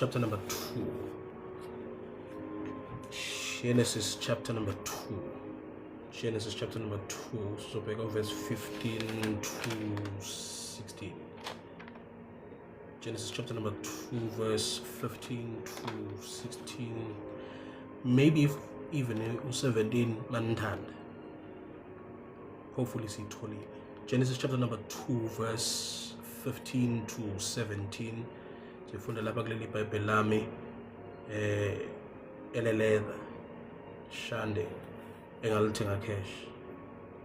chapter number 2. Genesis chapter number 2. Genesis chapter number 2. So back over verse 15 to 16. Genesis chapter number 2, verse 15 to 16. Maybe even 17 manthanda. Hopefully see 20. Genesis chapter number 2, verse 15 to 17. Sifunda lapha kuleli iBhayibheli lami eleleather shande engalithenga cash.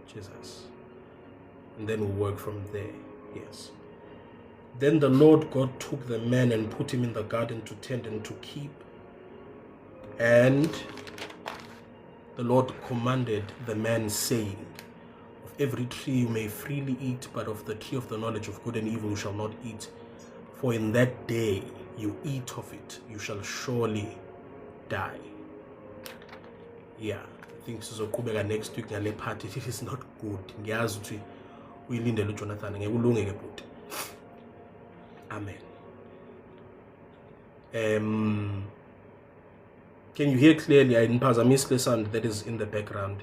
Jesus. And then we'll work from there. Yes. Then the Lord God took the man and put him in the garden to tend and to keep. And the Lord commanded the man, saying, of every tree you may freely eat, but of the tree of the knowledge of good and evil you shall not eat. For in that day you eat of it, you shall surely die. Yeah, I think sizoqhubeka next week ngale part. It is not good. Ngiyazi ukuthi uyilindele uJonathan ngekulungeke but. Amen. Can you hear clearly? I didn't the sound that is in the background.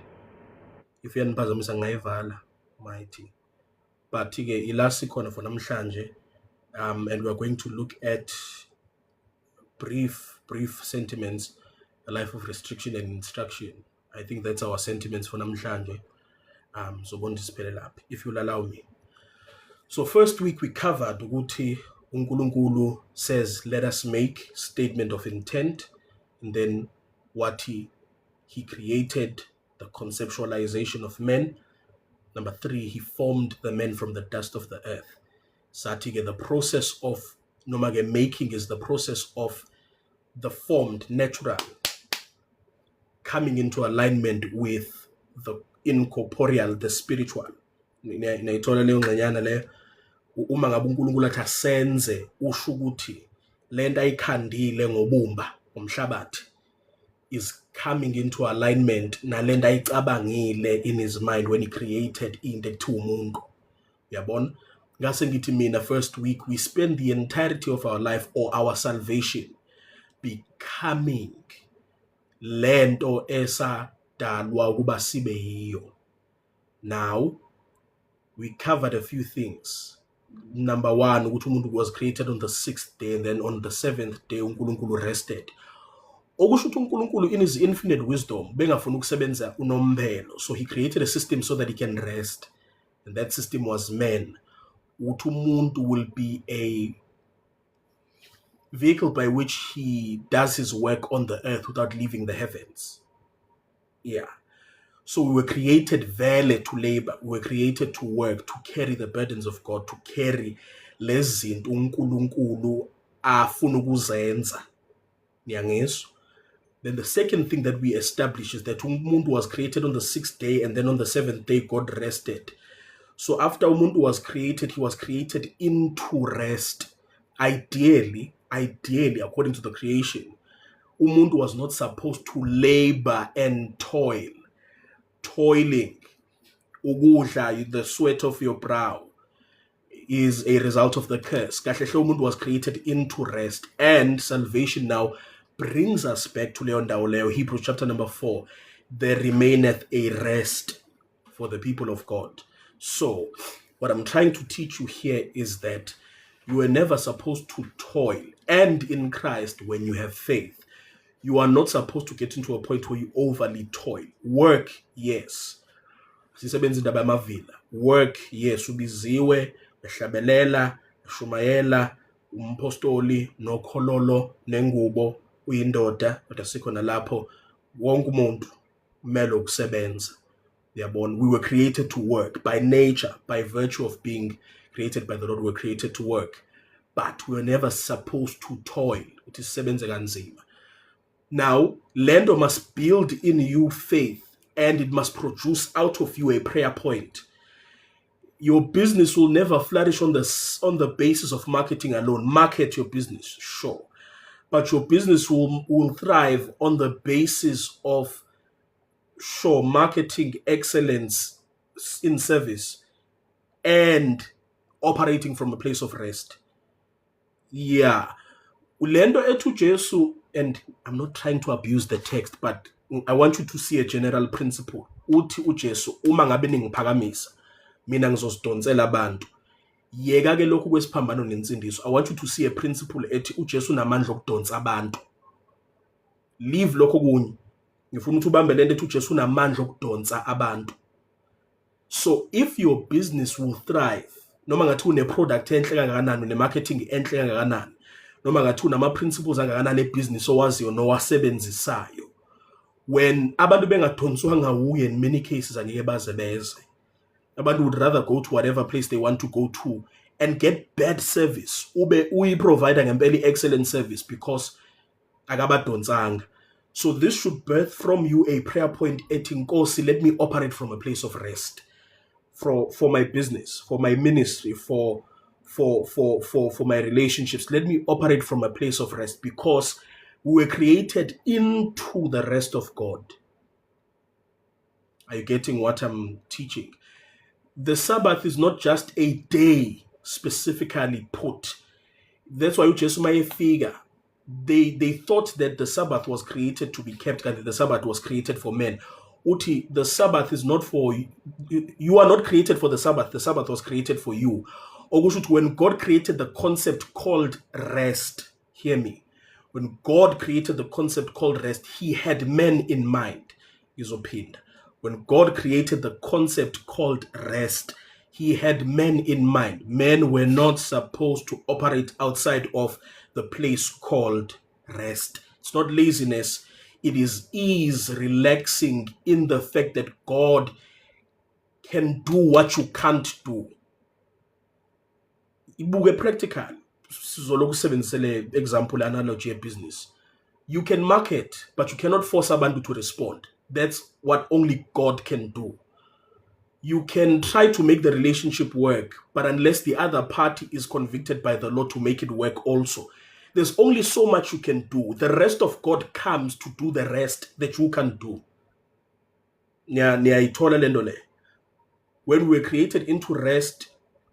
If you ngipazamisa ngayivala mighty. But ke ilasi khona for namhlanje. And we're going to look at brief sentiments, a life of restriction and instruction. I think that's our sentiments for namhlanje. So going to spell it up, if you'll allow me. So first week we covered ukuthi uNkulunkulu says, let us make statement of intent, and then what he created, the conceptualization of men. Number 3, he formed the men from the dust of the earth. Satige, the process of nomage making is the process of the formed natural coming into alignment with the incorporeal, the spiritual. Nayithola leyo ngcenyana le uma ngabe uNkulunkulu athi asenze usho ukuthi lento ayikhandile ngobumba umhlabathi is coming into alignment nalento ayicabangile in his mind when he created into umuntu. Uyabona? Ngase ngithi mina first week we spend the entirety of our life or our salvation becoming lento esadalwa ukuba sibe yiyo. Now we covered a few things. Number 1, ukuthi umuntu was created on the 6th day, and then on the 7th day uNkulunkulu rested. Okusho ukuthi uNkulunkulu in his infinite wisdom bengafuna ukusebenza unomphelo, so he created a system so that he can rest, and that system was man. Ukuthi umuntu will be a vehicle by which he does his work on the earth without leaving the heavens. Yeah. So we were created vele to labor. We were created to work, to carry the burdens of God, to carry lezinto uNkulunkulu afuna ukuzenza. Niyangizwa? Then the second thing that we establish is that umuntu was created on the 6th day, and then on the 7th day God rested. So after umuntu was created, he was created into rest. Ideally, according to the creation, umuntu was not supposed to labor and toil. Toiling, ukudla, the sweat of your brow, is a result of the curse. Kahle hle umuntu was created into rest, and salvation now brings us back to leyo ndawo leyo. Hebrews chapter number 4, there remaineth a rest for the people of God. So what I'm trying to teach you here is that you are never supposed to toil, and in Christ, when you have faith, you are not supposed to get into a point where you overly toil. Work, yes. Sisebenza indaba yamavila. Work, yes. Ubiziwe, behlabelela, shumayela, umpostoli, nokhololo, nengubo, uyindoda, kodwa sikhona lapho wonke umuntu kumele ukusebenza. Yabona, we were created to work by nature, by virtue of being created by the Lord. We were created to work, but we were never supposed to toil. It is sebenze kanzima. Now, Lendo must build in you faith, and it must produce out of you a prayer point. Your business will never flourish on the basis of marketing alone. Market your business, sure. But your business will thrive on the basis of, sure, marketing excellence in service and operating from a place of rest. Yeah. Ulendo etu Jesu, and I'm not trying to abuse the text, but I want you to see a general principle. Uthi uJesu uma ngabe ningiphakamisa mina ngizosidonsela abantu. Yeka ke lokhu kwesiphambano nensindiso. I want you to see a principle ethi uJesu namandla okudonsa abantu. Leave lokho kunye. Ngifuna ukuthi ubambe lento ethi uJesu namandla okudonsa abantu. So if your business will thrive, noma ngathi une product enhle kangakanani, une marketing enhle kangakanani, noma ngathi unama principles angakanani ebusiness owaziyo nowasebenzisayo, when abantu bengadonswanga uye, in many cases angeke baze beze. Abantu would rather go to whatever place they want to go to and get bad service. Ube uyi-provider ngempela excellent service because akabadonsanga. So this should birth from you a prayer point ethi Nkosi, let me operate from a place of rest. For my business, for my ministry, for my relationships, let me operate from a place of rest, because we were created into the rest of God. Are you getting what I'm teaching? The Sabbath is not just a day specifically put. That's why uJesu figure. They thought that the Sabbath was created to be kept, and the Sabbath was created for men. Uti, the Sabbath is not for you. You are not created for the Sabbath was created for you. Okushuthi, when God created the concept called rest, hear me, when God created the concept called rest, he had men in mind. Izophinda. When God created the concept called rest, he had men in mind. Men were not supposed to operate outside of the place called rest. It's not laziness. It is ease, relaxing in the fact that God can do what you can't do. Ibuke practical. Sizoloku sebenzisele example analogy of business. You can market, but you cannot force abantu to respond. That's what only God can do. You can try to make the relationship work, but unless the other party is convicted by the Lord to make it work also, there's only so much you can do. The rest of God comes to do the rest that you can do. When we were created into rest,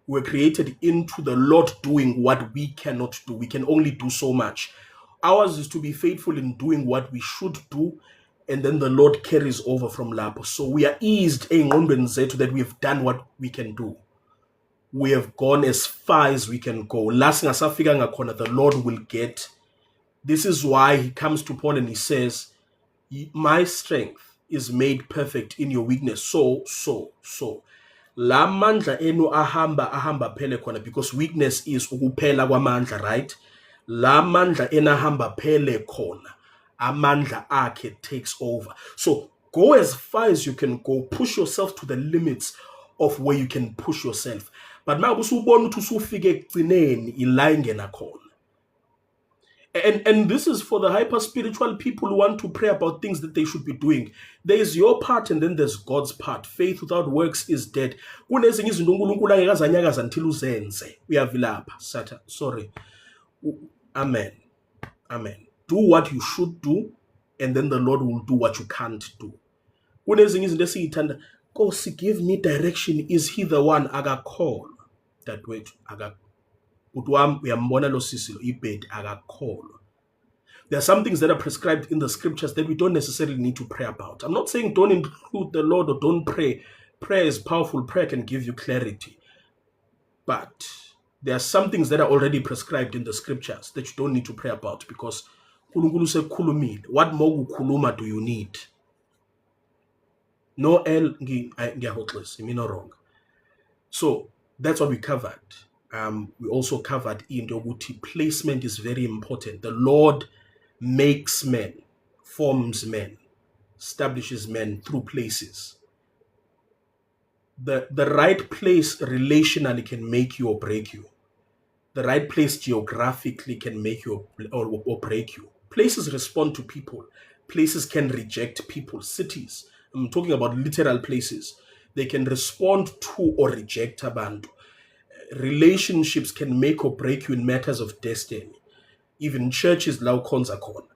we were created into the Lord doing what we cannot do. We can only do so much. Ours is to be faithful in doing what we should do, and then the Lord carries over from lapho. So we are eased that we have done what we can do. We have gone as far as we can go. The Lord will get. This is why he comes to Paul and he says, my strength is made perfect in your weakness. So. La mandla enu ahamba phele khona, because weakness is ukuphela kwamandla, right? La mandla enahamba phele khona, amandla akhe takes over. So go as far as you can go. Push yourself to the limits of where you can push yourself. But now usubona ukuthi usufike ekugcineni ila ingena khona. And this is for the hyper spiritual people who want to pray about things that they should be doing. There is your part and then there's God's part. Faith without works is dead. Kunezinye izinto uNkulunkulu angekazanyakaza until uzenze. Uyavilapha. Sorry. Amen. Do what you should do, and then the Lord will do what you can't do. Kunezinye izinto esiyithanda, Nkosi, give me direction. Is he the one akakholwa? That way uyambona lo sisi lo ibhedi akakholwa. There are some things that are prescribed in the scriptures that we don't necessarily need to pray about. I'm not saying don't include the Lord or don't pray. Prayer is powerful. Prayer can give you clarity. But there are some things that are already prescribed in the scriptures that you don't need to pray about, because uNkulunkulu sekhulumile. What more kukhuluma do you need? No ngiyahoxisa, I'm not wrong. So that's what we covered. We also covered into ukuthi placement is very important. The Lord makes men, forms men, establishes men through places. The right place relationally can make you or break you. The right place geographically can make you or break you. Places respond to people. Places can reject people. Cities, I'm talking about literal places. They can respond to or reject abantu. Relationships can make or break you in matters of destiny. Even churches, la ukhonza khona.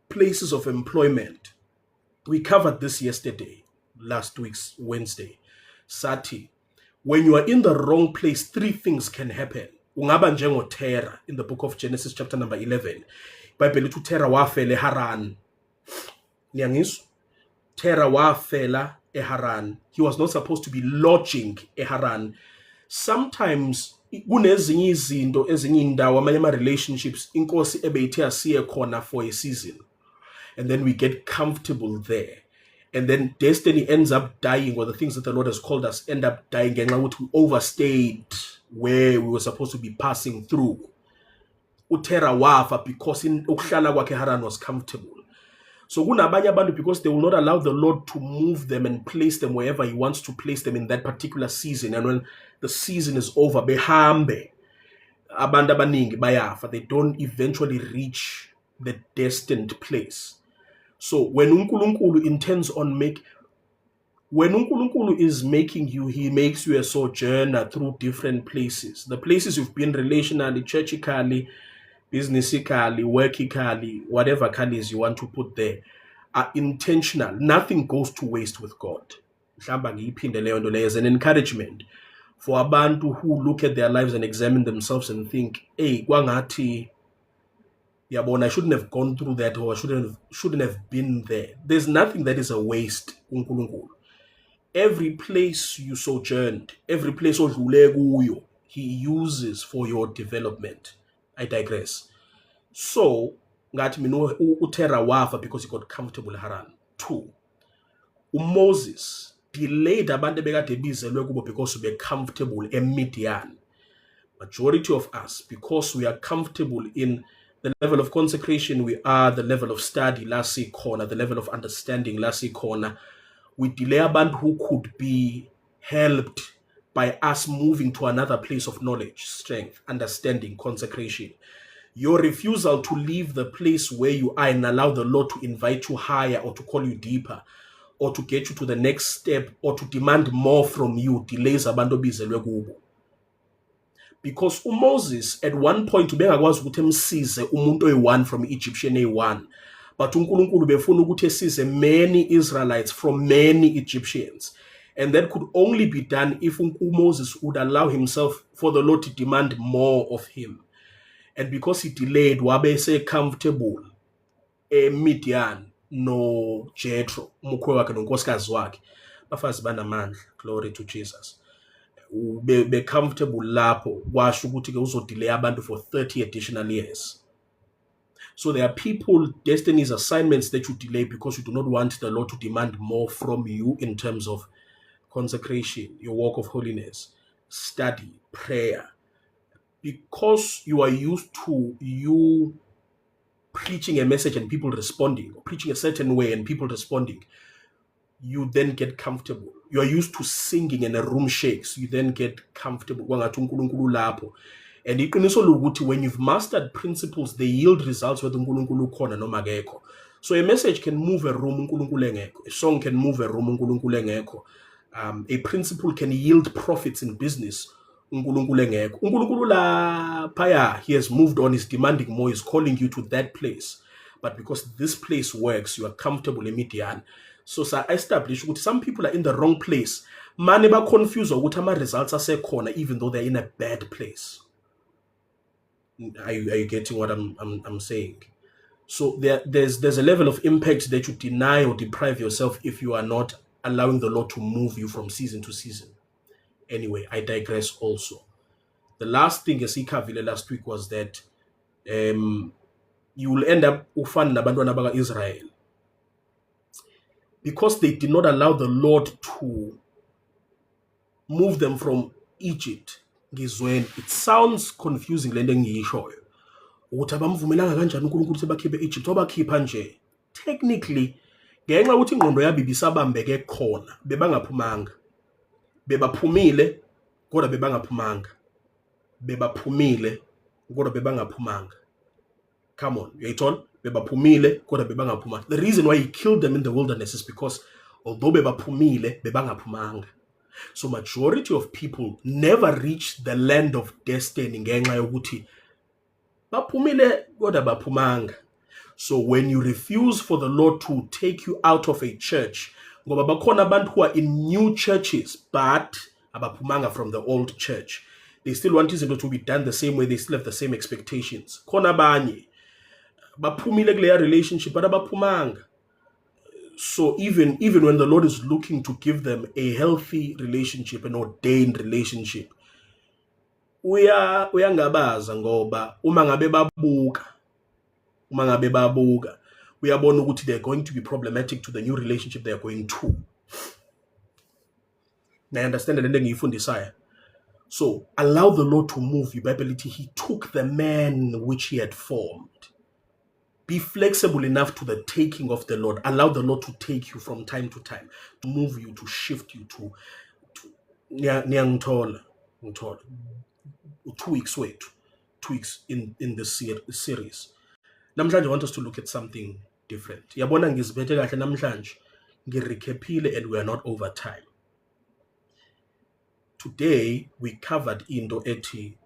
Places of employment. We covered this yesterday, last week's Wednesday. Sati, when you are in the wrong place, three things can happen. ungaba njengoTerah in the book of Genesis chapter number 11. iBhayibheli lithi uTerah wafela eHaran. Niyangizwa? Terah wafela eHaran. He was not supposed to be lodging eHaran. Sometimes kunezinye izinto ezinye indawo amanye ama-relationships inkosi ebeyithe asiye khona for a season, and then we get comfortable there, and then destiny ends up dying, or the things that the Lord has called us end up dying ngenxa yokuthi we overstayed where we were supposed to be passing through. uTerah wafa because ukuhlala kwakhe eHaran was comfortable. So kunabanye abantu, because they will not allow the Lord to move them and place them wherever He wants to place them in that particular season. And when the season is over, behambe, abantu abaningi bayafa. They don't eventually reach the destined place. So when uNkulunkulu intends on when uNkulunkulu is making you, He makes you a sojourner through different places. The places you've been relationally, churchically, businessically, workically, whatever colors you want to put there, are intentional. Nothing goes to waste with God. As an encouragement for abantu who look at their lives and examine themselves and think, hey, kwangati, yabona, I shouldn't have gone through that, or I shouldn't have been there. There's nothing that is a waste. Every place you sojourned, every place He uses for your development. I digress. So, ngathi mina uTerah wafa because he got comfortable eHaran. 2, Moses delayed abantu ebekade bizelwe kubo because we were comfortable eMidian. Majority of us, because we are comfortable in the level of consecration we are, the level of study la sikhona, the level of understanding la sikhona, we delay abantu who could be helped by us moving to another place of knowledge, strength, understanding, consecration. Your refusal to leave the place where you are and allow the Lord to invite you higher, or to call you deeper, or to get you to the next step, or to demand more from you, delays abantu bizelwe kubo. Because Moses at one point ubengakwazi ukuthi emsize umuntu oyi-1 from Egyptian A1, but uNkulunkulu befuna ukuthi esize many Israelites from many Egyptians. And that could only be done if Moses would allow himself for the Lord to demand more of him. And because he delayed, wabe se comfortable Midian no Jethro, umkhwe wakhe nonkosikazi wakhe, bafazi banamandla, glory to Jesus. Be comfortable lapho, washo ukuthi ke uzodelay abantu for 30 additional years. So there are people, destinies, assignments that you delay because you do not want the Lord to demand more from you in terms of consecration, your walk of holiness, study, prayer. Because you are used to you preaching a message and people responding, or preaching a certain way and people responding, you then get comfortable. You are used to singing and a room shakes, you then get comfortable. And iqiniso lokuthi when you've mastered principles, they yield results whether uNkulunkulu khona noma akekho. So a message can move a room, uNkulunkulu engekho. A song can move a room, uNkulunkulu engekho. A principle can yield profits in business, uNkulunkulu engekho. uNkulunkulu laphaya, He has moved on, He's demanding more, He's calling you to that place. But because this place works, you are comfortable in Midian. So I established that some people are in the wrong place. Mane ba confused ukuthi ama results asekhona even though they're in a bad place. Are you getting what I'm saying? So there's a level of impact that you deny or deprive yourself if you are not allowing the Lord to move you from season to season. Anyway, I digress also. The last thing esikhavile last week was that you will end up ufana nabantwana baka Israel, because they did not allow the Lord to move them from Egypt. It sounds confusing le nto engiyishoyo ukuthi abamvumelanga kanjani uNkulunkulu ukuthi bakhiphe Egypt, wabakhipha nje. Technically ngenxa ukuthi ingqondo yabo ibisabambeke khona, bebangaphumanga, bebaphumile kodwa bebangaphumanga, bebaphumile kodwa bebangaphumanga. Come on, uyayithola? Bebaphumile kodwa bebangaphumanga. The reason why He killed them in the wilderness is because although bebaphumile bebangaphumanga. So majority of people never reach the land of destiny ngenxa yokuthi baphumile kodwa baphumanga. So when you refuse for the Lord to take you out of a church, ngoba bakhona abantu who are in new churches but abaphumanga from the old church, They still want izinto to be done the same way. They still have the same expectations. Khona abanye baphumile kuleya relationship but abaphumanga. So even when the Lord is looking to give them a healthy relationship, an ordained relationship, uyangabaza ngoba uma ngabe babuka uyabona ukuthi they're going to be problematic to the new relationship they're going to. Now understand the engiyifundisayo. So allow the Lord to move you. Bible he took the man which he had formed. Be flexible enough to the taking of the Lord. Allow the Lord to take you from time to time, to move you, to shift you to 2 weeks wait. 2 weeks in this series. Namhlanje I want us to look at something different. Yabona ngizibethe kahle namhlanje. Ngirecaphile and we are not over time. Today we covered into eti.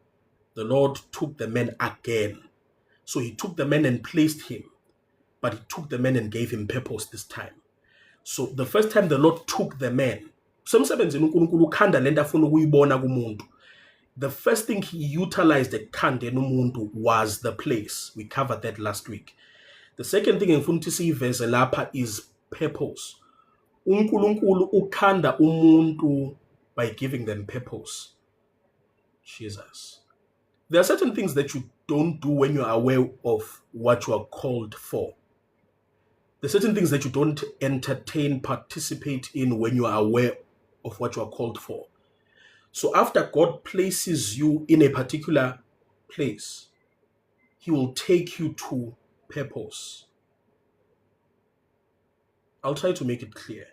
The Lord took the man again. So he took the man and placed him, but he took the man and gave him purpose this time. So the first time the Lord took the man, the first thing he utilized was the place. We covered that last week. The second thing in Funtisi Vezelapa is purpose. uNkulunkulu ukhanda umuntu by giving them purpose. Jesus. There are certain things that you don't do when you are aware of what you are called for. There are certain things that you don't entertain, participate in when you are aware of what you are called for. So after God places you in a particular place, he will take you to purpose. I'll try to make it clear.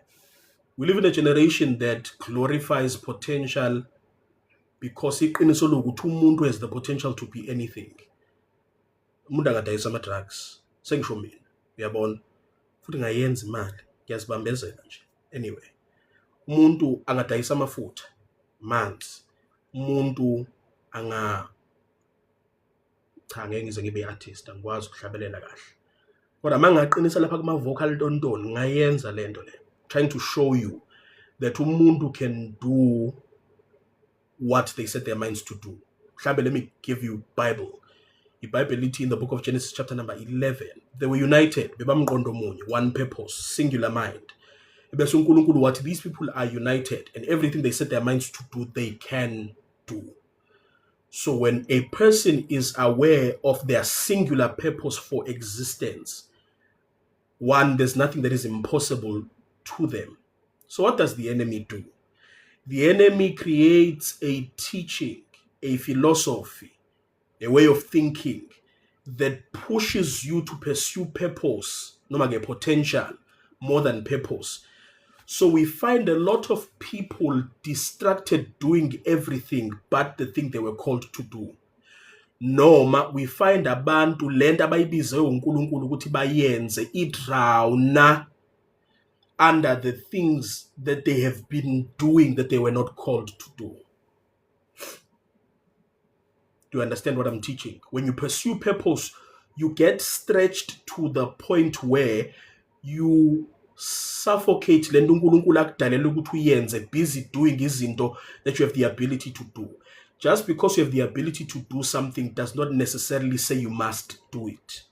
We live in a generation that glorifies potential because umuntu has the potential to be anything. Umuntu angadayisa ama-drugs. Sengisho mina. Uyabona? Futhi ngayenza imali. Ngiyazibambezela nje. Anyway. Umuntu angadayisa amafutha. Manzi. Umuntu cha ngeke ngize ngibe artist, angikwazi ukuhlabelela kahle. Kodwa mangaqinisa lapha kuma vocal tontoni ngayenza lento le. Trying to show you that umuntu can do what they set their minds to do. Let me give you Bible. The Bible in the book of Genesis chapter number 11. They were united. One purpose, singular mind. What these people are united and everything they set their minds to do, they can do. So when a person is aware of their singular purpose for existence, one, there's nothing that is impossible to them. So what does the enemy do? The enemy creates a teaching, a philosophy, a way of thinking that pushes you to pursue purpose, no matter potential, more than purpose. So we find a lot of people distracted doing everything but the thing they were called to do. Noma we find abantu lento abayibize uNkulunkulu ukuthi bayenze idrawna under the things that they have been doing that they were not called to do. Do you understand what I'm teaching? When you pursue purpose, you get stretched to the point where you suffocate le nto uNkulunkulu akudalela ukuthi uyenze, busy doing izinto that you have the ability to do. Just because you have the ability to do something does not necessarily say you must do it.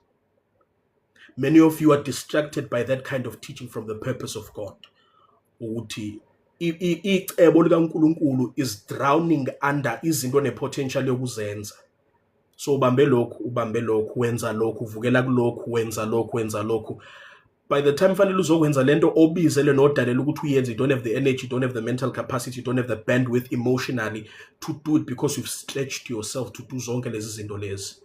Many of you are distracted by that kind of teaching from the purpose of God. Ukuthi icebo lika uNkulunkulu is drowning under izinto nepotential yokuzenza. So ubambe lokhu, wenza lokhu, uvukela kulokhu, wenza lokhu. By the time fanele uzokwenza lento obizele nodalela ukuthi uyenze, you don't have the energy, you don't have the mental capacity, you don't have the bandwidth emotionally to do it because you've stretched yourself to do zonke lezi zinto lezi.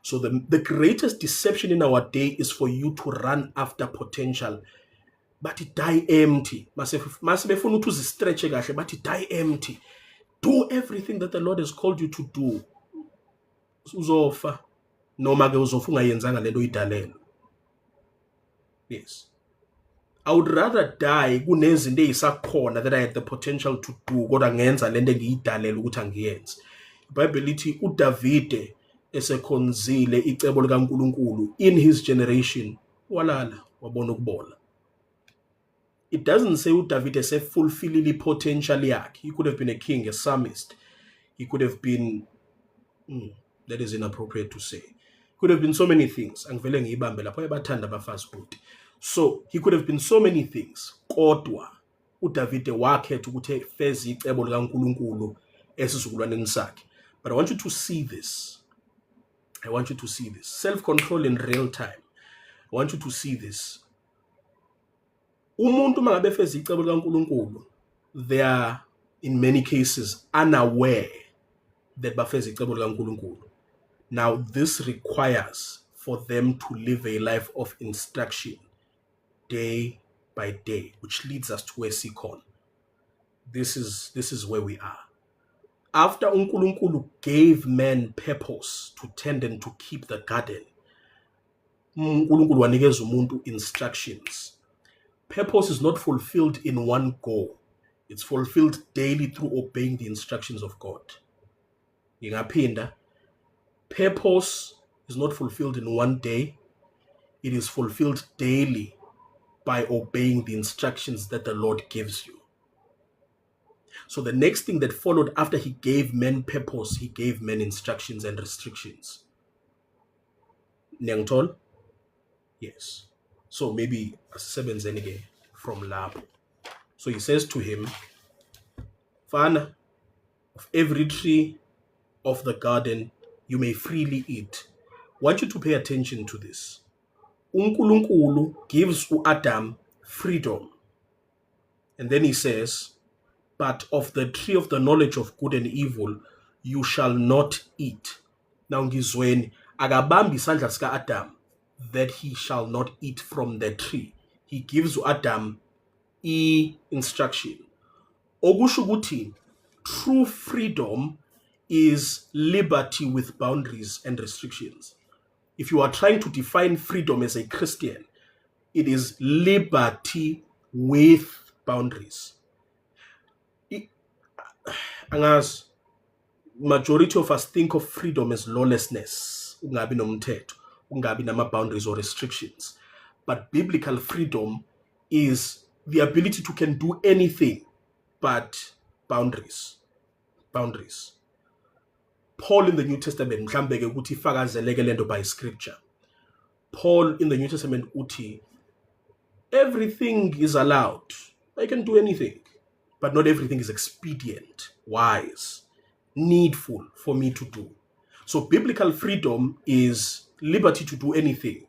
So the greatest deception in our day is for you to run after potential, but it die empty. Masebefuna ukuthi uzistretche kahle, but it die empty. Do everything that the Lord has called you to do. Uzofa noma ke uzofa ungayenzanga lento uyidalelwe. Yes. I would rather die kunezinto ezisakhona that I had the potential to do kodwa ngenza lento engiyidalelwe ukuthi angiyenze. iBhayibheli lithi uDavide esekhonzile icebo likaNkulunkulu in his generation walala wabona ukubola. It doesn't say uDavide esefulfillile potential yakhe. He could have been a king, a psalmist. He could have been, that is inappropriate to say. Could have been so many things. Angivele ngiyibambe lapho abathanda abafazi futhi. So he could have been so many things. Kodwa uDavide wakhetha ukuthi feze icebo likaNkulunkulu esizukulwaneni sakhe. But I want you to see this. I want you to see this. Self-control in real time. I want you to see this. Umuntu mangabe feze icebo likaNkulunkulu, they are in many cases unaware that bafeze icebo likaNkulunkulu. Now this requires for them to live a life of instruction day by day, which leads us to where Sikon. This is where we are. After uNkulunkulu gave man purpose to tend and to keep the garden, uNkulunkulu wanikeza umuntu instructions. Purpose is not fulfilled in one go. It's fulfilled daily through obeying the instructions of God. Ngingaphinda, purpose is not fulfilled in one day. It is fulfilled daily by obeying the instructions that the Lord gives you. So the next thing that followed after he gave men purpose, he gave men instructions and restrictions. Nyangtol? Yes. So maybe Sebenzenige from Lab. So he says to him, Fana, of every tree of the garden you may freely eat. I want you to pay attention to this. uNkulunkulu gives Adam freedom. And then he says, but of the tree of the knowledge of good and evil you shall not eat. Now ngizweni akabambi isandla sika Adam that he shall not eat from the tree. He gives Adam instruction. Okusho ukuthi true freedom is liberty with boundaries and restrictions. If you are trying to define freedom as a Christian, it is liberty with boundaries. Angas, majority of us think of freedom as lawlessness, ungabi nomthetho, ungabi nama boundaries or restrictions. But biblical freedom is the ability to can do anything, but boundaries. Boundaries. Paul in the New Testament, mhlambe ke ukuthi ifakazeleke lento by scripture. Paul in the New Testament uthi, everything is allowed. I can do anything, but not everything is expedient, wise, needful for me to do. So biblical freedom is liberty to do anything,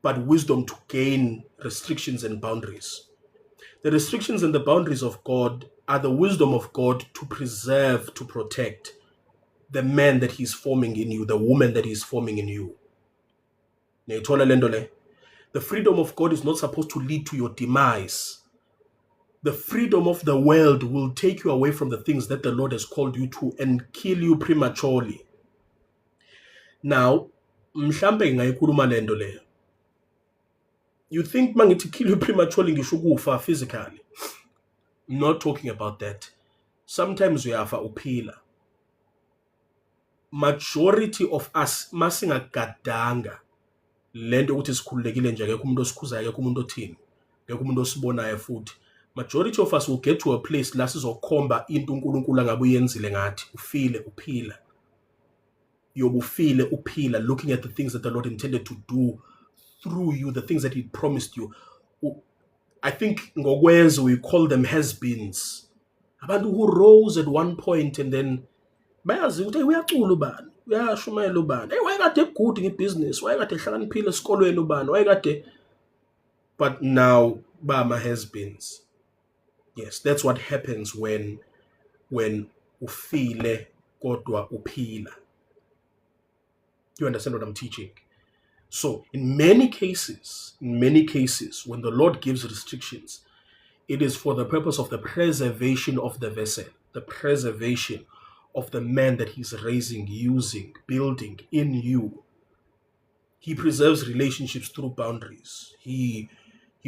but wisdom to gain restrictions and boundaries. The restrictions and the boundaries of God are the wisdom of God to preserve, to protect the man that he's forming in you, the woman that he's forming in you. The freedom of God is not supposed to lead to your demise. The freedom of the world will take you away from the things that the Lord has called you to and kill you prematurely. Now, mhlambe ngayikhuluma lento le. You think mangithi kill you prematurely ngisho ukufa physically. I'm not talking about that. Sometimes uyafa uphila. Majority of us masingagadanga lento ukuthi sikhululekile nje akekho umuntu osikhuzayo akekho umuntu othini akekho umuntu osibonayo futhi. Majority of us will get to a place la sizokhomba into uNkulunkulu angabe uyenzile ngathi ufile uphila. Yobufile uphila, looking at the things that the Lord intended to do through you, the things that he promised you. I think ngokwenza we call them has-beens. Abantu who rose at one point and then bayazi ukuthi uyacula ubani, uyashumayela ubani, wayekade good ngebusiness, wayekade ehlakaniphile esikolweni ubani, wayekade. But now bama has-beens. Yes, that's what happens when ufile kodwa uphila. You understand what I'm teaching? So in many cases, when the Lord gives restrictions, it is for the purpose of the preservation of the vessel, the preservation of the man that he's raising, using, building in you. He preserves relationships through boundaries. He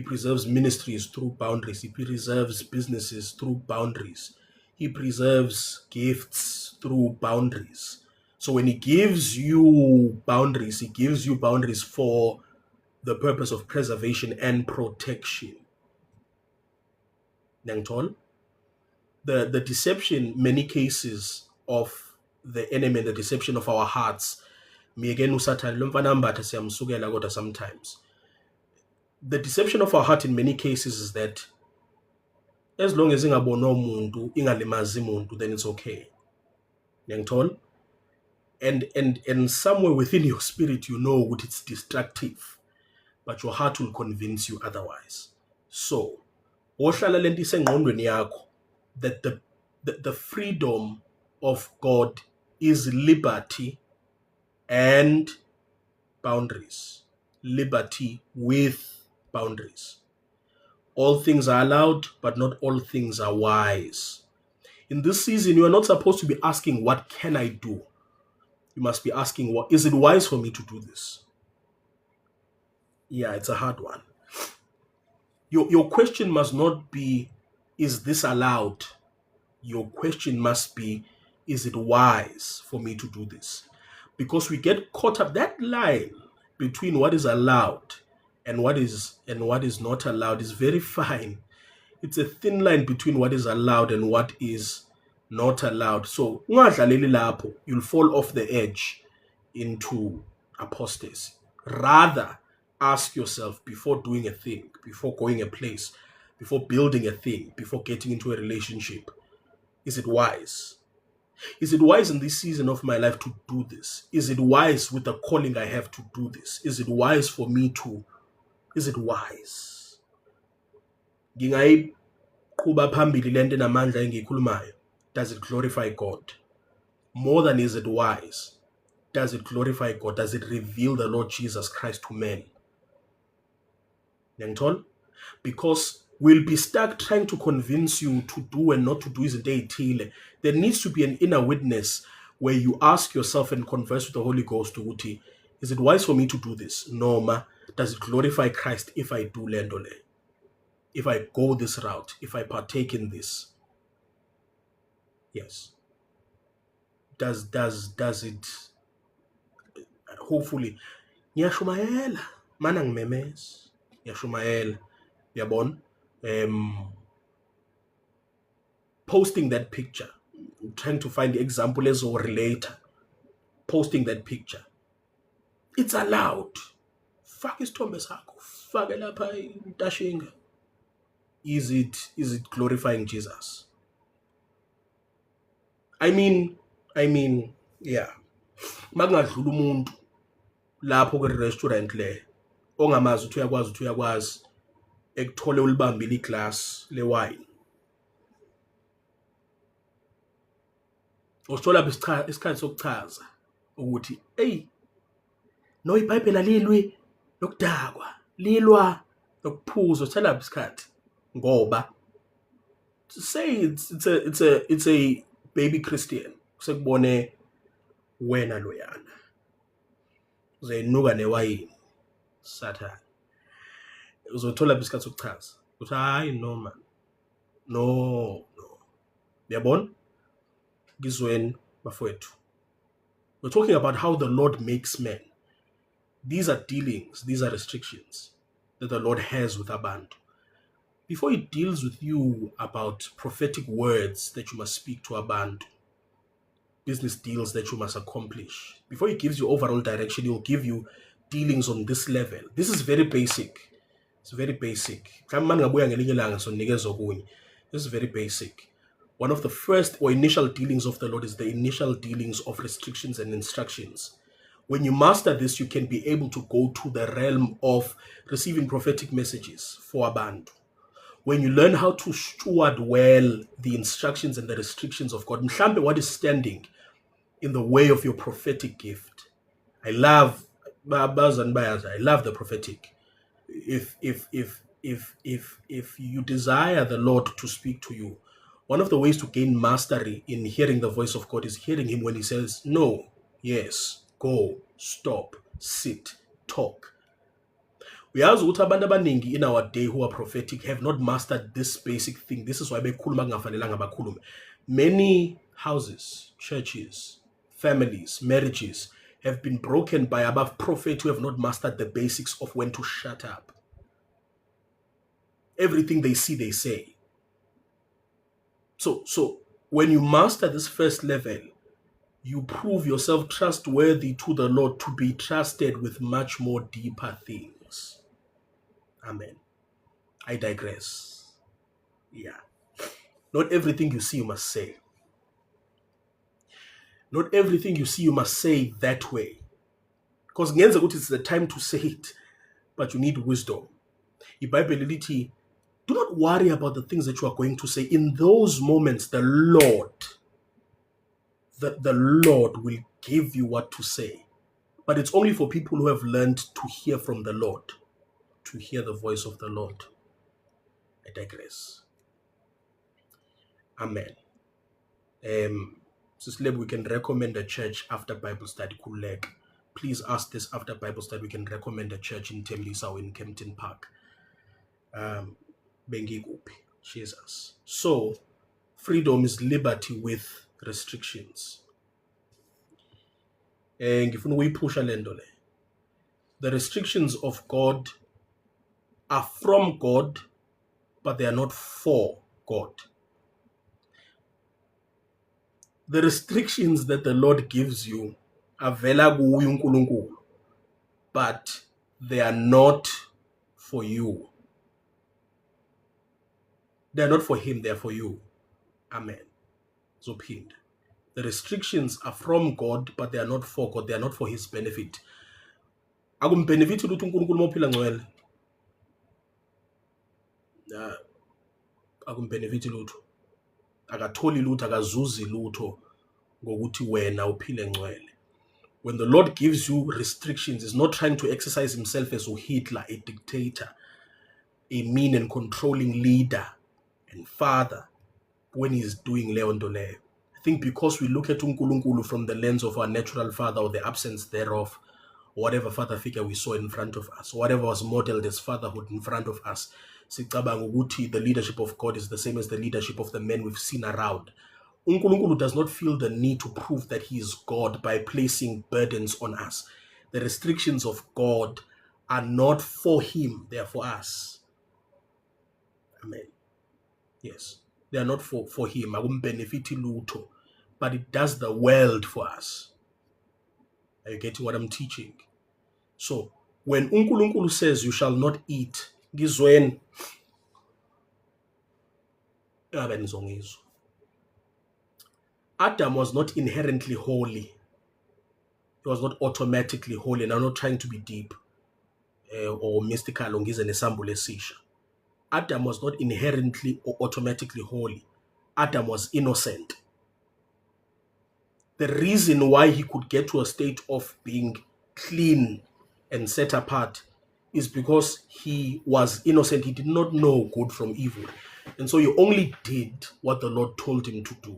preserves ministries through boundaries. He preserves businesses through boundaries. He preserves gifts through boundaries. So when he gives you boundaries, he gives you boundaries for the purpose of preservation and protection. Nangtol? The deception, many cases of the enemy and the deception of our hearts. Me again usathane lo mfana ambatha siyamsukela kodwa sometimes. The deception of our heart in many cases is that as long as ingabonwa umuntu, ingalimazi umuntu, then it's okay. Ngiyangithola? And somewhere within your spirit you know what it's destructive, but your heart will convince you otherwise. So, ohlala lento isengqondweni yakho that the freedom of God is liberty and boundaries. Liberty with boundaries. All things are allowed, but not all things are wise. In this season, you are not supposed to be asking, what can I do? You must be asking, what is it wise for me to do this? Yeah, it's a hard one. Your question must not be, is this allowed? Your question must be, is it wise for me to do this? Because we get caught up, that line between what is allowed and what is not allowed is very fine. It's a thin line between what is allowed and what is not allowed. So you'll fall off the edge into apostasy. Rather, ask yourself before doing a thing, before going a place, before building a thing, before getting into a relationship, is it wise? Is it wise in this season of my life to do this? Is it wise with the calling I have to do this? Is it wise for me to? Is it wise? Ngingayiqhuba phambili lento enamandla engiyikhulumayo. Does it glorify God? More than is it wise? Does it glorify God? Does it reveal the Lord Jesus Christ to men? Because we'll be stuck trying to convince you to do and not to do izinto ezithile. There needs to be an inner witness where you ask yourself and converse with the Holy Ghost to uthi, is it wise for me to do this? No, does it glorify Christ if I do lendole? If I go this route, if I partake in this? Yes. Does it? Hopefully. Ngiyashumayela, mana ngimemeza. Ngiyashumayela. Yabon? Posting that picture, trying to find the example as or later, posting that picture. It's allowed. Fuck isithombe sakho. Fake lapha intashinga. Is it glorifying Jesus? I mean, yeah. Makungadlula umuntu lapho kwi restaurant le ongamazi uthi uyakwazi ekuthole ulibambile iglass le wine. Usithola isikhathi sokuchaza ukuthi no iBhayibheli alilwi nokudakwa, lilwa nokuphuza. Usithola isikhathi ngoba say it's a baby Christian sekubone wena loyana uzeyinuka newayini Sathane. Uzothola isikhathi sokuchaza uthi hayi no man, no yabona ngizweni bafowethu. We're talking about how the Lord makes men. These are dealings, these are restrictions that the Lord has with abantu. Before he deals with you about prophetic words that you must speak to abantu, business deals that you must accomplish, before he gives you overall direction, he'll give you dealings on this level. This is very basic. It's very basic. This is very basic. One of the first or initial dealings of the Lord is the initial dealings of restrictions and instructions. When you master this, you can be able to go to the realm of receiving prophetic messages for abantu. When you learn how to steward well the instructions and the restrictions of God, mhlambe what is standing in the way of your prophetic gift. I love the prophetic. If you desire the Lord to speak to you, one of the ways to gain mastery in hearing the voice of God is hearing him when he says no, yes, go, stop, sit, talk. Uyazi ukuthi abantu abaningi in our day who are prophetic have not mastered this basic thing. This is why bekhuluma kungafanelanga bakhulume. Many houses, churches, families, marriages have been broken by above prophets who have not mastered the basics of when to shut up. Everything they see, they say. So when you master this first level, you prove yourself trustworthy to the Lord to be trusted with much more deeper things. Amen. I digress. Yeah. Not everything you see you must say. Not everything you see you must say that way. Because it's the time to say it, but you need wisdom. Bible lithi, do not worry about the things that you are going to say. In those moments, the Lord will give you what to say. But it's only for people who have learned to hear from the Lord, to hear the voice of the Lord. I digress. Amen. Sister, we can recommend a church after Bible study. Kulek. Please ask this after Bible study. We can recommend a church in Tembisa or in Kempton Park. Bengi Gupi. Jesus. So, freedom is liberty with restrictions. The restrictions of God are from God, but they are not for God. The restrictions that the Lord gives you are vela kuye uNkulunkulu, but they are not for you. They are not for him, they are for you. Amen. So pinned. The restrictions are from God, but they are not for God. They are not for his benefit. Akumbenefit lutho uNkulunkulu mophila ngcwele. Akumbenefit lutho. Akatholi lutho, akazuzi lutho ngokuthi wena uphile ngcwele. When the Lord gives you restrictions, he's not trying to exercise himself as a Hitler, a dictator, a mean and controlling leader and father when he's doing leon dole. I think because we look at uNkulunkulu from the lens of our natural father or the absence thereof, whatever father figure we saw in front of us, whatever was modeled as fatherhood in front of us, the leadership of God is the same as the leadership of the men we've seen around. uNkulunkulu does not feel the need to prove that he is God by placing burdens on us. The restrictions of God are not for him, they are for us. Amen. Yes, they are not for him. Akumbenefiti lutho, but it does the world for us. Are you getting what I'm teaching? So, when uNkulunkulu says you shall not eat, ngizweni Adam was not inherently holy. He was not automatically holy. And I'm not trying to be deep or mystical. Adam was not inherently or automatically holy. Adam was innocent. The reason why he could get to a state of being clean and set apart is because he was innocent. He did not know good from evil. And so he only did what the Lord told him to do.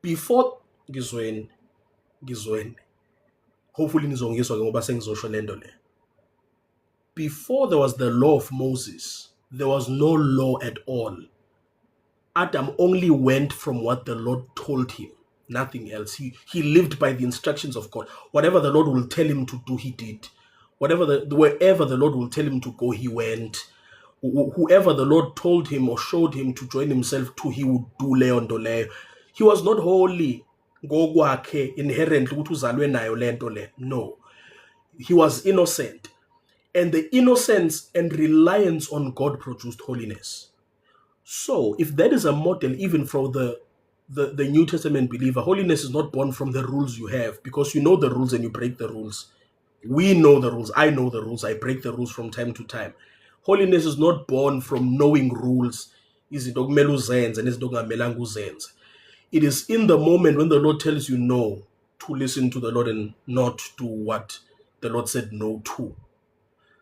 Before Gizwen, hopefully before there was the law of Moses, there was no law at all. Adam only went from what the Lord told him, nothing else. He lived by the instructions of God. Whatever the Lord will tell him to do, he did. Wherever the Lord will tell him to go, he went. Whoever the Lord told him or showed him to join himself to, he would do leon dole. He was not holy. Inherently, no. He was innocent. And the innocence and reliance on God produced holiness. So, if that is a model even for the New Testament believer, holiness is not born from the rules you have, because you know the rules and you break the rules. We know the rules. I know the rules. I break the rules from time to time. Holiness is not born from knowing rules. It is in the moment when the Lord tells you no, to listen to the Lord and not do what the Lord said no to.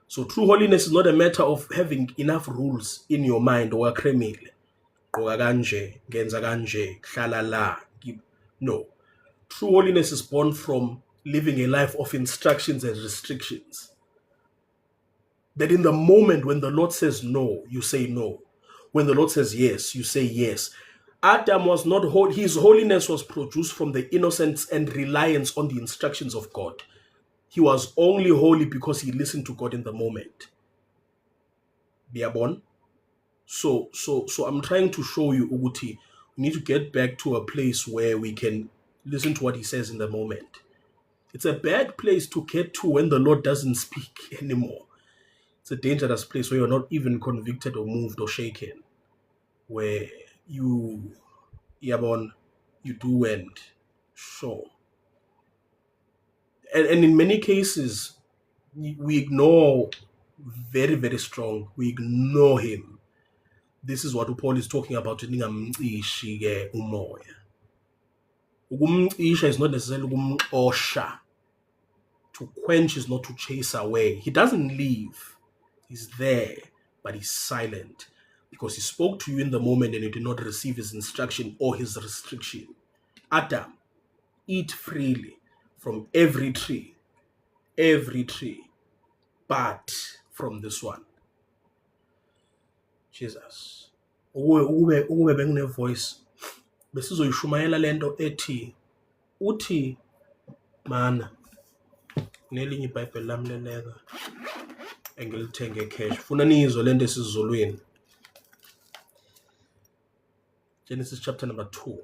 So true holiness is not a matter of having enough rules in your mind or kremile. No. True holiness is born from living a life of instructions and restrictions. That in the moment when the Lord says no, you say no. When the Lord says yes, you say yes. Adam was not holy. His holiness was produced from the innocence and reliance on the instructions of God. He was only holy because he listened to God in the moment. Biabon. So I'm trying to show you, Uguti, We need to get back to a place where we can listen to what he says in the moment. It's a bad place to get to when the Lord doesn't speak anymore. It's a dangerous place where you're not even convicted or moved or shaken, where you do and sure. And in many cases, we ignore very, very strong. We ignore him. This is what Paul is talking about. Ningamcishi-ke umoya. Ukumcisha is not necessarily ukumxosha. To quench is not to chase away. He doesn't leave. He's there, but he's silent because he spoke to you in the moment and you did not receive his instruction or his restriction. Adam, eat freely from every tree, but from this one. Jesus. Ukube bengine voice besizoyishumayela lento ethi uthi mana nelinye iBhayibheli lami leleka engilithenge cash. Funa nizwe lento esizulwini. Genesis chapter number 2.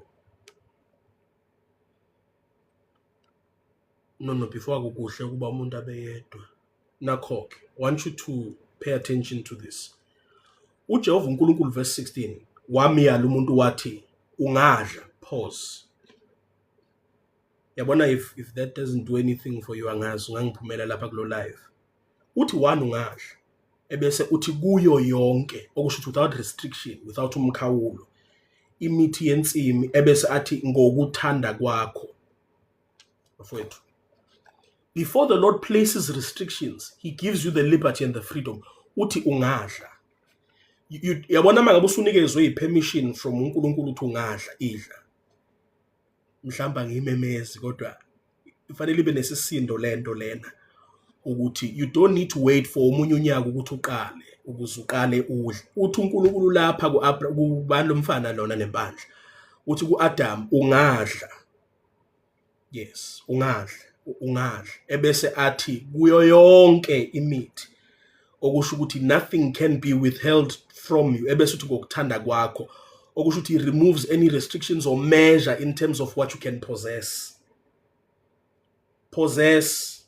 No, before kukuhle ukuba umuntu abeyedwa. Nakho, I want you to pay attention to this. uJehova uNkulunkulu verse 16 wamiyala umuntu wathi ungadla. Pause. Yabona if that doesn't do anything for you angazi ungangiphumela lapha kulo live. Uthi one ungadla. Ebese uthi kuyo yonke okusho without restriction, without umkhawulo. Imithi yensimi ebese athi ngokuthanda kwakho. Bafowethu. Before the Lord places restrictions, he gives you the liberty and the freedom. Uthi ungadla. Yabona mangabe usunikezwe ipermission from uNkulunkulu uthi ungadla idla. Mhlamba ngimemezi kodwa ifanele ibe nesisindo lento lena ukuthi you don't need to wait for omunye unyaka ukuthi uqale ukuze uqale udle. Uthi uNkulunkulu lapha kubani lomfana lona nempandla. Uthi kuAdam ungadla. Yes, ungadla. Ebese athi kuyo yonke imithi okusho ukuthi nothing can be withheld from you. Ebese uthi ngokuthanda kwakho okusho ukuthi he removes any restrictions or measure in terms of what you can possess. Possess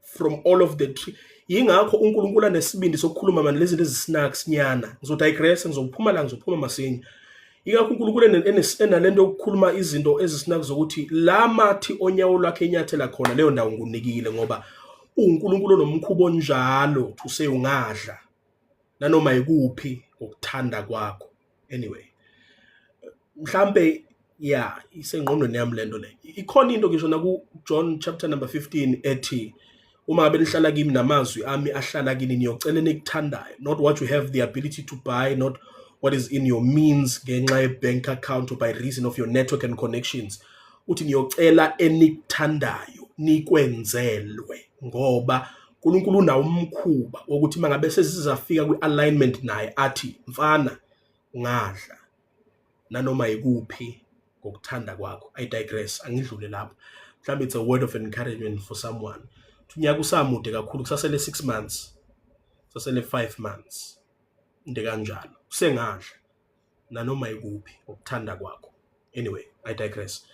from all of the tree. Yingakho uNkulunkulu anesibindi sokukhuluma manje lezi snacks nyana. Ngizodigress ngizophuma la ngizophuma masinya. Yingakho uNkulunkulu enalento yokukhuluma izinto ezisnacks zokuthi la mathi onyawo lwakhe enyathela khona leyo ndawo ngunikile ngoba uNkulunkulu nomkhubo njalo to say ungadla nanoma ikuphi ukuthanda kwakho. Anyway, mhlambe isengqondweni yami lento le. Ikhona into ngisho na ku John chapter number 15 ethi uma ngabe nihlala kimi namazwi ami ahlala kini niyocela nikuthandayo, not what you have the ability to buy, not what is in your means ngenxa ye-bank account or by reason of your network and connections. Uthi niyocela enikuthandayo nikwenzelwe ngoba uNkulunkulu unawo umkhuba ukuthi mangabe sesizafika kwi-alignment naye athi mfana ungadla nanoma ikuphi ngokuthanda kwakho. I digress, angidlule lapho. Mhlawumbe it's a word of encouragement for someone. Unyaka usamude kakhulu, kusasele 6 months, kusasele 5 months. Into kanjalo. Usengadla nanoma ikuphi ngokuthanda kwakho. Anyway, I digress.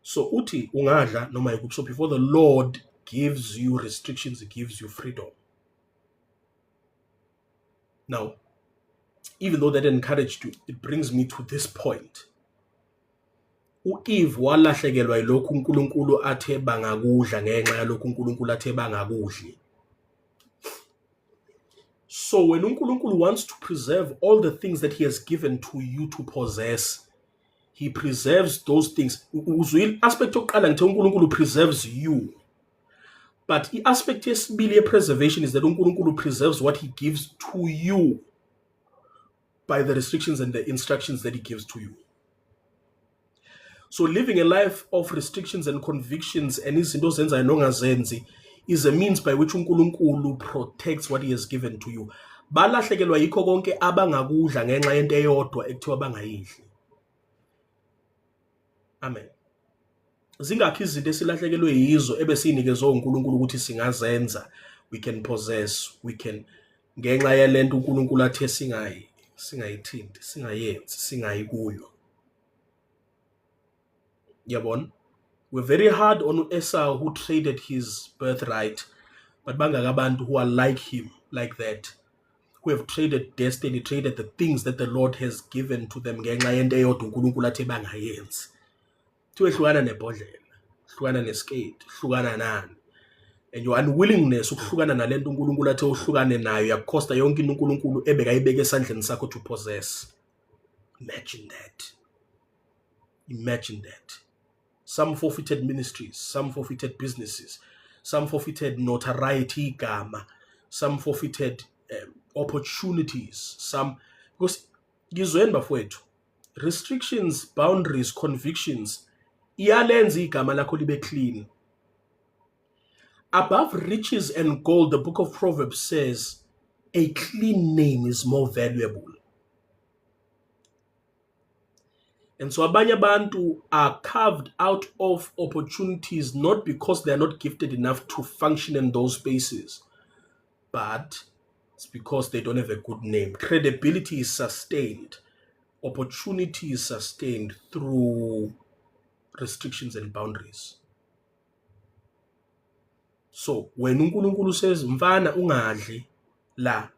So uthi ungadla noma ikuphi. So before the Lord gives you restrictions, he gives you freedom. Now, even though that encouraged you, it brings me to this point. uEve walahlekelwa yilokhu uNkulunkulu athe bangakudla ngenxa yalokhu uNkulunkulu athe bangakudli. So when uNkulunkulu wants to preserve all the things that he has given to you to possess, he preserves those things. Uzwile aspect yokuqala ngithi uNkulunkulu preserves you. But the aspect yesibili preservation is that uNkulunkulu preserves what he gives to you by the restrictions and the instructions that he gives to you. So living a life of restrictions and convictions and izinto zenzayo nongazenzi is a means by which uNkulunkulu protects what he has given to you. Balahlekelwa yikho konke abangakudla ngenxa yento eyodwa ekuthiwa bangayidli. Amen. Zingakho izinto esilahlekelwe yizo ebesinikezwe uNkulunkulu ukuthi singazenza, we can possess, we can ngenxa yalento uNkulunkulu athe singayithinti, singayenzi, singayikuyo. Yabon. We're very hard on Esau who traded his birthright, but bangakabantu who are like him, like that, who have traded destiny, traded the things that the Lord has given to them ngenxa yento eyodwa uNkulunkulu athe bangayenzi. Kuthiwe hlukana nebhodlela, hlukana neskate, hlukana nani. And your unwillingness ukuhlukana nalento uNkulunkulu athe uhlukane nayo yakukhosta yonke into uNkulunkulu ebekayibeka esandleni sakho to possess. Imagine that. Imagine that. Some forfeited ministries, some forfeited businesses, some forfeited notoriety, igama, some forfeited opportunities, some, because ngizweni bafowethu, restrictions, boundaries, convictions, iyalenza igama lakho libe clean. Above riches and gold, the book of Proverbs says, a clean name is more valuable. And so abanye abantu are carved out of opportunities not because they are not gifted enough to function in those spaces, but it's because they don't have a good name. Credibility is sustained. Opportunity is sustained through restrictions and boundaries. So when uNkulunkulu says mfana ungadli la,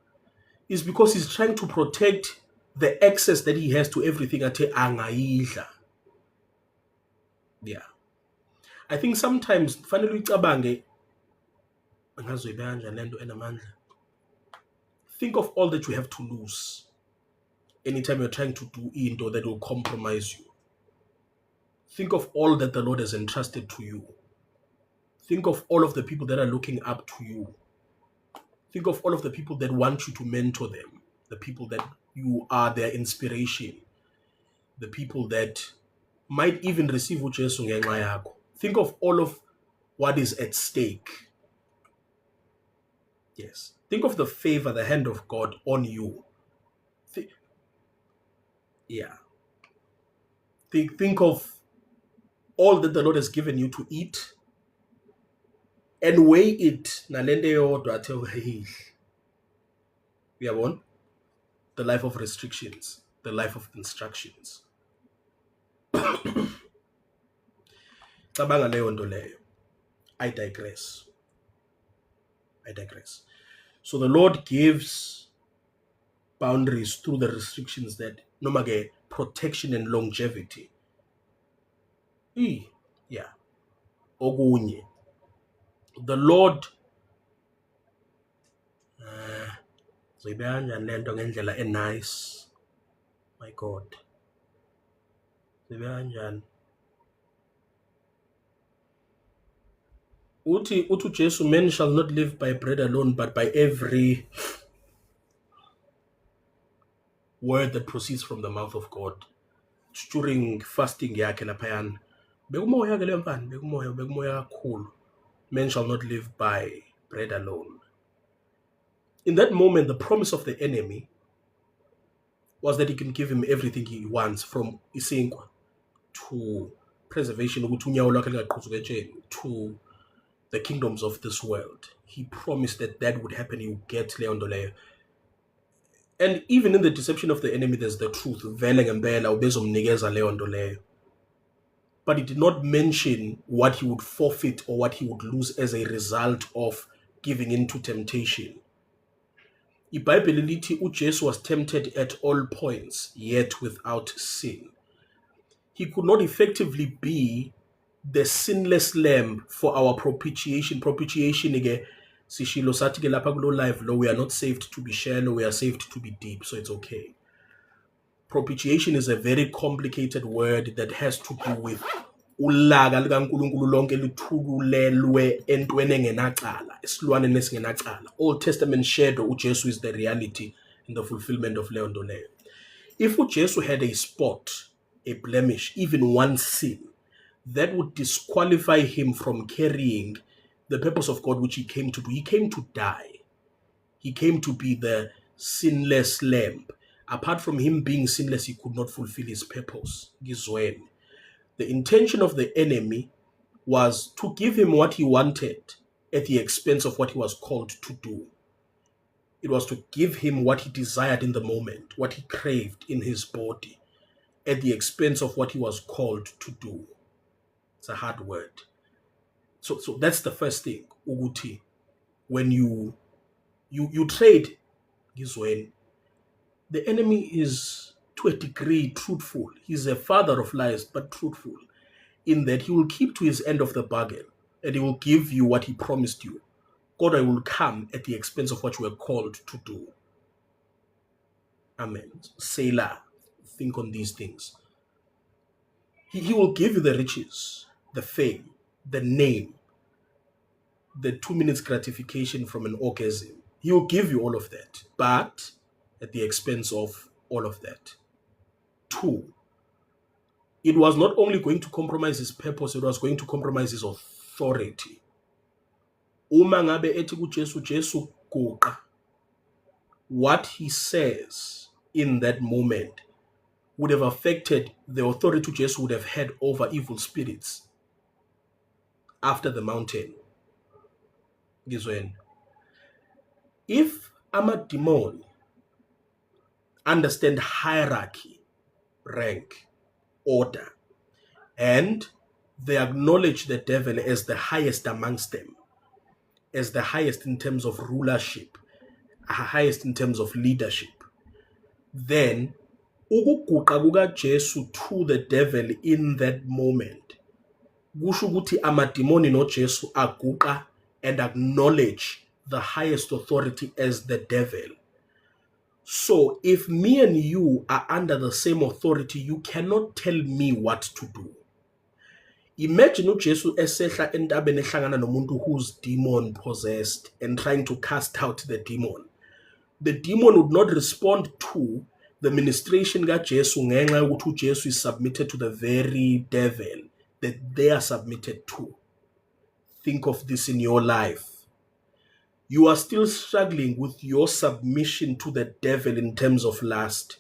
is because he's trying to protect the access that he has to everything athe angayidla. Yeah. I think sometimes fanele uyicabange ngazoyibeka kanjani lento enamandla. Think of all that you have to lose anytime you're trying to do into that will compromise you. Think of all that the Lord has entrusted to you. Think of all of the people that are looking up to you. Think of all of the people that want you to mentor them, the people that you are their inspiration, the people that might even receive uJesu ngenxa yakho. Think of all of what is at stake. Yes. Think of the favor, the hand of God on you. Think of all that the Lord has given you to eat and weigh it. Nalende yodwa athe hey. Uyabona? The life of restrictions, the life of instructions. Cabanga leyo nto leyo. I digress. So the Lord gives boundaries through the restrictions that nomage protection and longevity. Yeah. Ogunye. The Lord zoyibeka lento ngendlela nice. My God. Zoyibeka kanjani? Uthi uJesu, men shall not live by bread alone, but by every word that proceeds from the mouth of God. During fasting yakhe laphayana, bekumoya ke le mfana, bekumoya kakhulu. Men shall not live by bread alone. In that moment, the promise of the enemy was that he can give him everything he wants, from isinkwa to preservation, to the kingdoms of this world. He promised that would happen. He would get leyo. And even in the deception of the enemy, there's the truth. But he did not mention what he would forfeit or what he would lose as a result of giving in to temptation. IBhayibheli lithi uJesu was tempted at all points, yet without sin. He could not effectively be the sinless lamb for our propitiation. Propitiation again, sishilo sathi ke lapha kulo live lo, we are not saved to be shallow, we are saved to be deep, so it's okay. Propitiation is a very complicated word that has to do with ulaka likaNkulunkulu lonke luthululelwe entweni engenacala, esilwaneni esingenacala. Old Testament shadow uJesu is the reality in the fulfillment of leyo nto leyo. If uJesu had a spot, a blemish, even one sin, that would disqualify him from carrying the purpose of God which he came to do. He came to die. He came to be the sinless lamb. Apart from him being sinless, he could not fulfill his purpose. Gizweni. The intention of the enemy was to give him what he wanted at the expense of what he was called to do. It was to give him what he desired in the moment, what he craved in his body, at the expense of what he was called to do. It's a hard word. So that's the first thing. Uguti, when you trade, is when the enemy is to a degree truthful. He's a father of lies, but truthful in that he will keep to his end of the bargain and he will give you what he promised you. God will come at the expense of what you were called to do. Amen. Selah, think on these things. He will give you the riches, the fame, the name, the 2 minutes gratification from an orgasm. He will give you all of that, but at the expense of all of that. 2, it was not only going to compromise his purpose, it was going to compromise his authority. Uma ngabe ethi kuJesu, Jesu guqa, what he says in that moment would have affected the authority Jesu would have had over evil spirits after the mountain. If amademon understand hierarchy, rank, order, and they acknowledge the devil as the highest amongst them, as the highest in terms of rulership, highest in terms of leadership, then ukuguqa kukaJesu to the devil in that moment kusho ukuthi amademoni noJesu aguqa and acknowledge the highest authority as the devil. So if me and you are under the same authority, you cannot tell me what to do. Imagine uJesu esehla entabeni ehlangana nomuntu who's demon possessed and trying to cast out the demon. The demon would not respond to the ministration kaJesu ngenxa yokuthi uJesu is submitted to the very devil that they are submitted to. Think of this in your life. You are still struggling with your submission to the devil in terms of lust,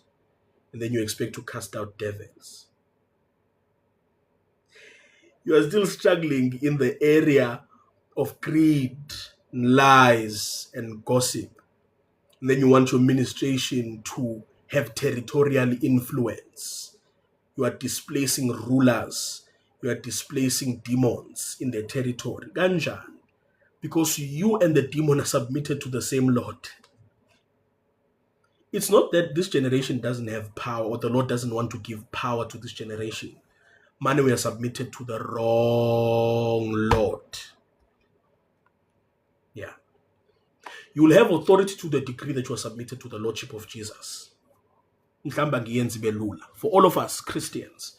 and then you expect to cast out devils. You are still struggling in the area of greed, lies, and gossip. And then you want your ministration to have territorial influence. You are displacing rulers. You are displacing demons in their territory. Ganjan. Because you and the demon are submitted to the same Lord. It's not that this generation doesn't have power or the Lord doesn't want to give power to this generation. Man, we are submitted to the wrong Lord. Yeah. You will have authority to the degree that you are submitted to the Lordship of Jesus. For all of us Christians,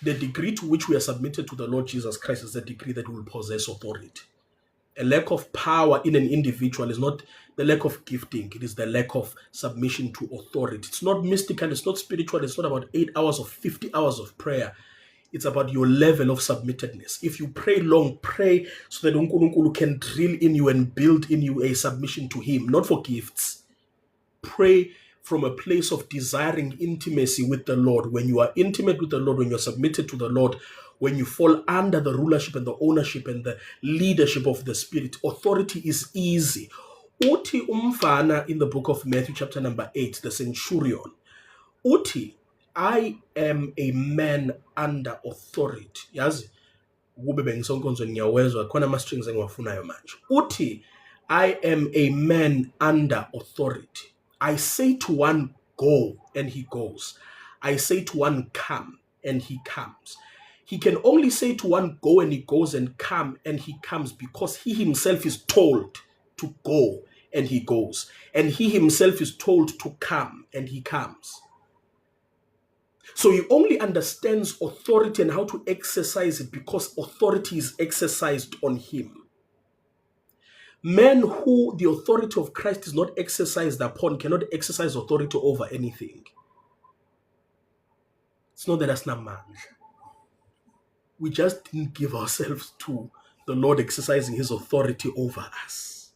the degree to which we are submitted to the Lord Jesus Christ is the degree that we will possess authority. A lack of power in an individual is not the lack of gifting. It is the lack of submission to authority. It's not mystical. It's not spiritual. It's not about 8 hours or 50 hours of prayer. It's about your level of submittedness. If you pray long, pray so that uNkulunkulu can drill in you and build in you a submission to Him, not for gifts. Pray from a place of desiring intimacy with the Lord. When you are intimate with the Lord, when you're submitted to the Lord, when you fall under the rulership and the ownership and the leadership of the Spirit, authority is easy. Uti umfana in the book of Matthew chapter number 8, the centurion. Uti, I am a man under authority. Yazi, kube bengisonkonzo ngiyawezwa khona ama strings engiwafunayo manje. Uti, I am a man under authority. I say to one, go, and he goes. I say to one, come, and he comes. He can only say to one, go, and he goes, and come, and he comes, because he himself is told to go, and he goes. And he himself is told to come, and he comes. So he only understands authority and how to exercise it because authority is exercised on him. Men who the authority of Christ is not exercised upon cannot exercise authority over anything. It's not that that's not man. We just didn't give ourselves to the Lord exercising His authority over us.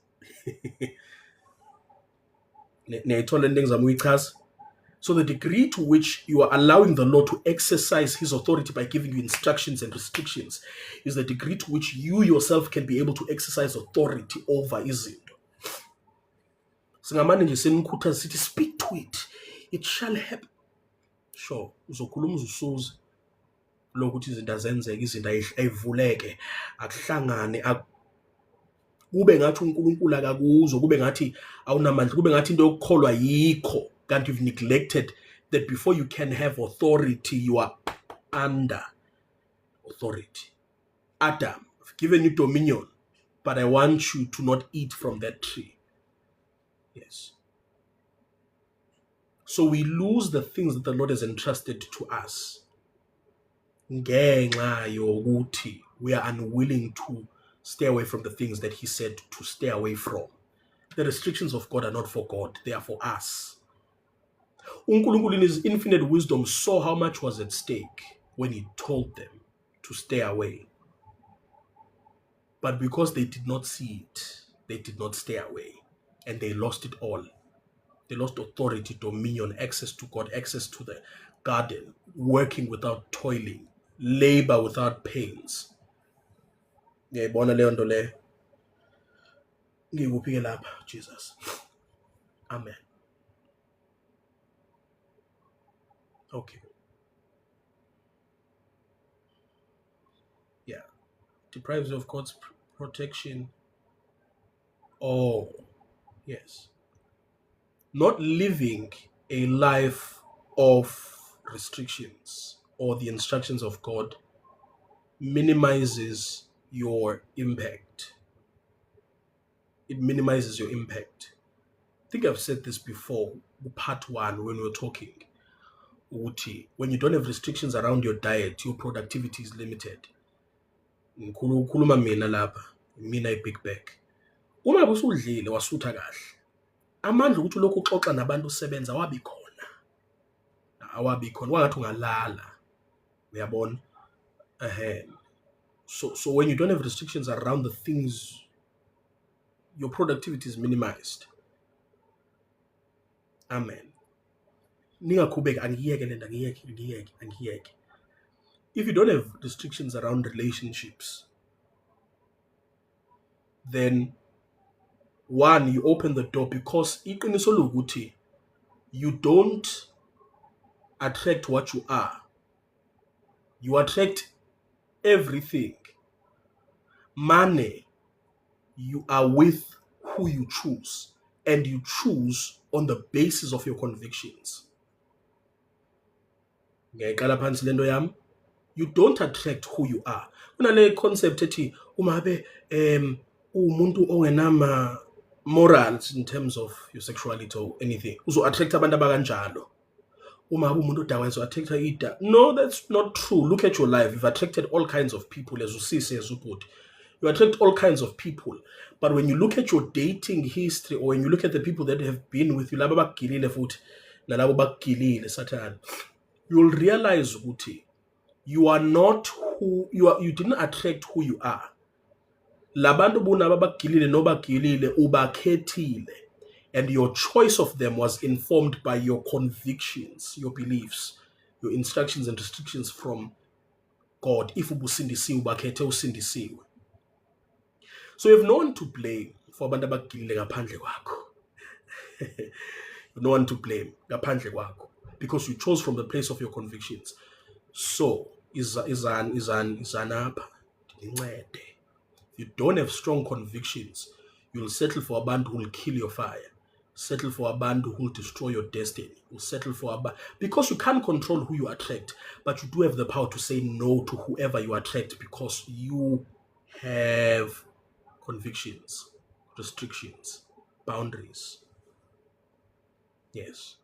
So the degree to which you are allowing the Lord to exercise His authority by giving you instructions and restrictions is the degree to which you yourself can be able to exercise authority over izinto. Singamane nje senikhuthaza sithi speak to it. It shall happen. Sure, uzokhuluma uzusuze. lokuthi izinto azenzeke, izinto ayivuleke, akuhlangane, kube ngathi uNkulunkulu akakuzwa, kube ngathi awunamandla, kube ngathi into yokukholwa yikho, kanti you've neglected that before you can have authority, you are under authority. Adam, I've given you dominion, but I want you to not eat from that tree. Yes. So we lose the things that the Lord has entrusted to us. Ngenxa yokuthi we are unwilling to stay away from the things that He said to stay away from. The restrictions of God are not for God, they are for us. uNkulunkulu in His infinite wisdom saw how much was at stake when He told them to stay away. But because they did not see it, they did not stay away. And they lost it all. They lost authority, dominion, access to God, access to the garden, working without toiling, labor without pains. Ngiyayibona leyo nto leyo. Ngikuphi-ke lapha, Jesus? Amen. Okay. Yeah. Deprives you of God's protection. Oh, yes. Not living a life of restrictions or the instructions of God minimizes your impact. It minimizes your impact. I think I've said this before, part 1, when we were talking. When you don't have restrictions around your diet, your productivity is limited. Ngikhuluma mina lapha, mina i-big bag. Uma busudlile wasutha kahle, amandla ukuthi lokhu uxoxa nabantu usebenza awabi khona, wangathi ungalala. Uyabona? So when you don't have restrictions around the things, your productivity is minimized. Amen. Ningaqhubeki, angiyeke lento, angiyeke. If you don't have restrictions around relationships, then one, you open the door, because iqiniso lokuthi you don't attract what you are. You attract everything. Money, you are with who you choose, and you choose on the basis of your convictions. Ngiyaqala phansi lento yami. You don't attract who you are. Kunale concept ethi uma be umuntu ongenama morals in terms of your sexuality or anything, uzo attract abantu abakanjalo. Uma umuntu odawenza attract ida. No, that's not true. Look at your life. You've attracted all kinds of people, as usise as ubhuti. You attract all kinds of people. But when you look at your dating history, or when you look at the people that have been with you, laba bakugilile futhi nalabo bakugilile Satan, you'll realize ukuthi you are not who you are. You didn't attract who you are. Labantu bunaba bakugilile nobagilile ubakhethile, and your choice of them was informed by your convictions, your beliefs, your instructions and restrictions from God. If ubusindisiwe ubakhethe usindisiwe. So you have no one to blame for abantu abagilile ngaphandle kwakho. No one to blame ngaphandle kwakho, because you chose from the place of your convictions. So izan apha ndincede. You don't have strong convictions, you'll settle for abantu who will kill your fire, settle for abantu who will destroy your destiny, you'll settle for because you can't control who you attract, but you do have the power to say no to whoever you attract, because you have convictions, restrictions, boundaries. Yes.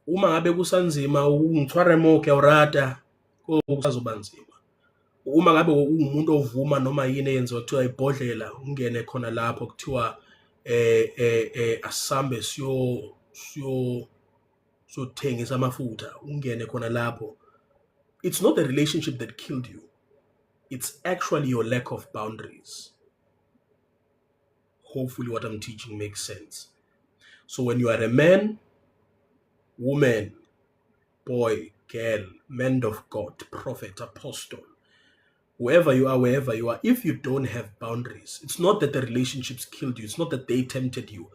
Uma ngabe kusanzima ungithware moke awurata kusazoba nzima. Uma ngabe umuntu ovuma noma yini eyenziwa kuthiwa ibhodlela, ungene khona lapho kuthiwa asambe siyo thengisa amafutha, ungene khona lapho. It's not the relationship that killed you. It's actually your lack of boundaries. Hopefully what I'm teaching makes sense. So when you are a man, woman, boy, girl, man of God, prophet, apostle, whoever you are, wherever you are, if you don't have boundaries, it's not that the relationships killed you. It's not that they tempted you.